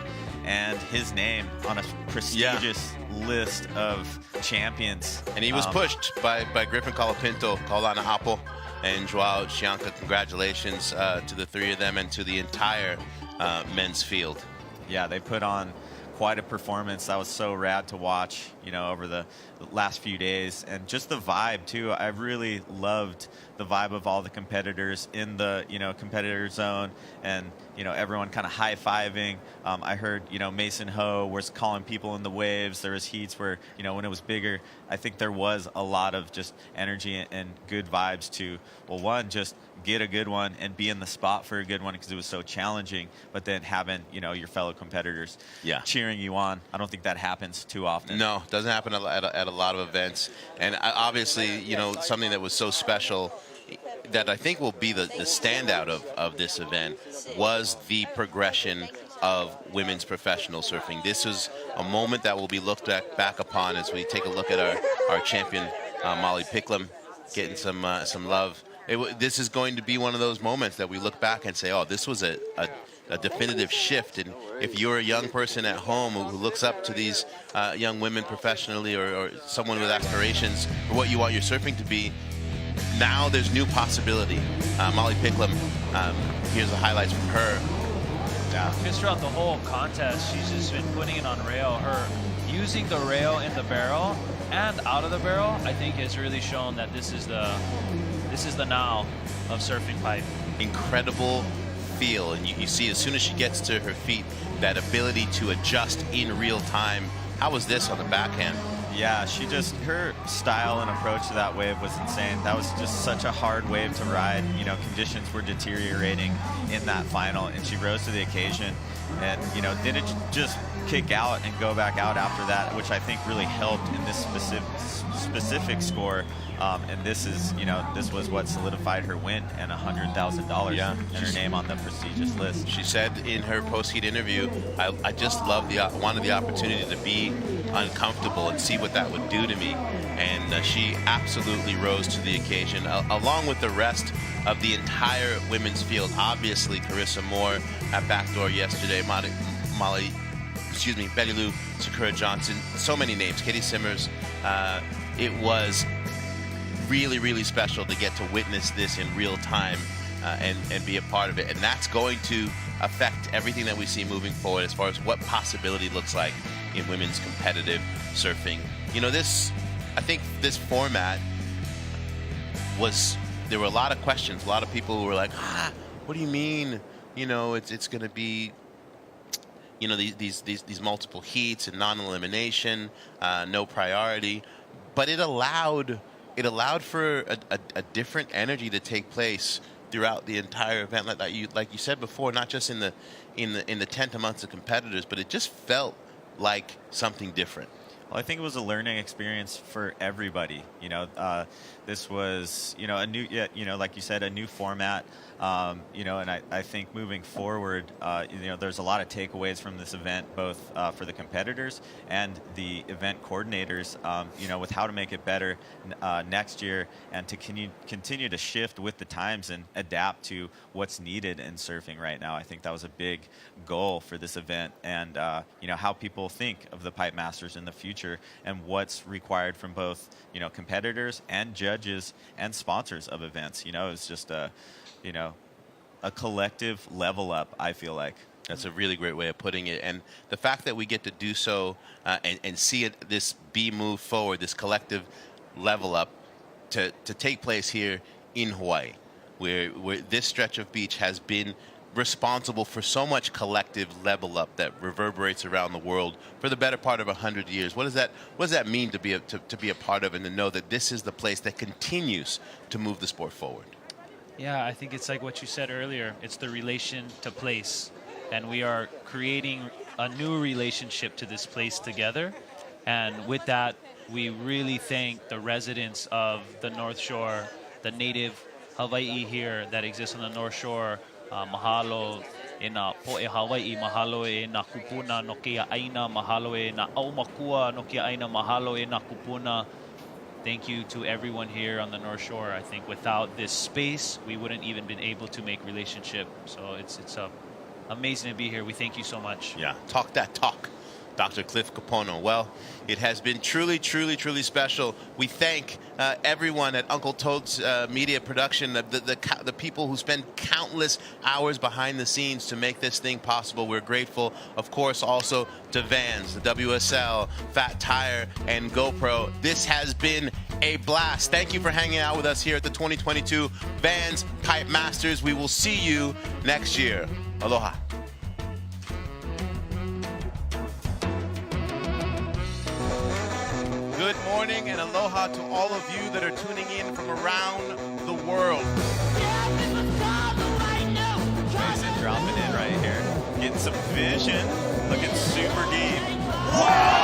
and his name on a prestigious list of champions. And he was pushed by Griffin Colapinto, Kaulana Apo, and Joao Chianca. Congratulations to the 3 of them and to the entire men's field. Yeah, they put on quite a performance. That was so rad to watch, you know, over the last few days. And just the vibe too. I really loved the vibe of all the competitors in the, you know, competitor zone, and, you know, everyone kind of high-fiving. I heard, you know, Mason Ho was calling people in the waves. There was heats where, you know, when it was bigger, I think there was a lot of just energy and good vibes to, well, one, just get a good one and be in the spot for a good one because it was so challenging, but then having, you know, your fellow competitors cheering you on. I don't think that happens too often. No, it doesn't happen at a lot of events. And obviously, you know, something that was so special that I think will be the standout of this event was the progression of women's professional surfing. This is a moment that will be looked back upon as we take a look at our champion, Molly Picklum, getting some love. This is going to be one of those moments that we look back and say, oh, this was a definitive shift. And if you're a young person at home who looks up to these young women professionally, or someone with aspirations for what you want your surfing to be, now there's new possibility. Molly Picklum, here's the highlights from her. Yeah. Just throughout the whole contest, she's just been putting it on rail. Her using the rail in the barrel and out of the barrel, I think, has really shown that this is the now of surfing pipe. Incredible feel, and you see as soon as she gets to her feet, that ability to adjust in real time. How was this on the backhand? Yeah, her style and approach to that wave was insane. That was just such a hard wave to ride. You know, conditions were deteriorating in that final, and she rose to the occasion and, you know, didn't just kick out and go back out after that, which I think really helped in this specific score. And this is, you know, this was what solidified her win and $100,000 and her name on the prestigious list. She said in her post-heat interview, I just wanted the opportunity to be uncomfortable and see what that would do to me. And she absolutely rose to the occasion, along with the rest of the entire women's field. Obviously, Carissa Moore at backdoor yesterday, Betty Lou, Sakura Johnson, so many names, Katie Simmers. It was really, really special to get to witness this in real time and be a part of it. And that's going to affect everything that we see moving forward as far as what possibility looks like in women's competitive surfing. You know, I think this format there were a lot of questions. A lot of people who were like, what do you mean? You know, it's going to be, you know, these multiple heats and non-elimination, no priority. But it allowed for a different energy to take place throughout the entire event, like you said before, not just in the tent amongst the competitors, but it just felt like something different. Well, I think it was a learning experience for everybody. You know, this was, you know, a new, you know, like you said, a new format. You know, and I think moving forward, you know, there's a lot of takeaways from this event, both for the competitors and the event coordinators, you know, with how to make it better next year and to continue to shift with the times and adapt to what's needed in surfing right now. I think that was a big goal for this event, and, you know, how people think of the Pipe Masters in the future and what's required from both, you know, competitors and judges and sponsors of events. You know, it's just you know, a collective level up, I feel like. That's a really great way of putting it. And the fact that we get to do so and see this be moved forward, this collective level up to take place here in Hawaii, where this stretch of beach has been responsible for so much collective level up that reverberates around the world for the better part of 100 years. What does that mean to be a part of, and to know that this is the place that continues to move the sport forward? Yeah, I think it's like what you said earlier. It's the relation to place. And we are creating a new relationship to this place together. And with that, we really thank the residents of the North Shore, the native Hawaii here that exists on the North Shore. Mahalo e na po'e Hawaii, mahalo e na kupuna no kia aina, mahalo e na aumakua no kia aina, mahalo e na kupuna. Thank you to everyone here on the North Shore. I think without this space, we wouldn't even been able to make relationship. So it's amazing to be here. We thank you so much. Yeah, talk that talk, Dr. Cliff Kapono. Well, it has been truly, truly, truly special. We thank everyone at Uncle Toad's Media Production, the people who spend countless hours behind the scenes to make this thing possible. We're grateful, of course, also to Vans, the WSL, Fat Tire, and GoPro. This has been a blast. Thank you for hanging out with us here at the 2022 Vans Pipe Masters. We will see you next year. Aloha. Good morning and aloha to all of you that are tuning in from around the world. Mason dropping in right here. Getting some vision. Looking super deep. Wow!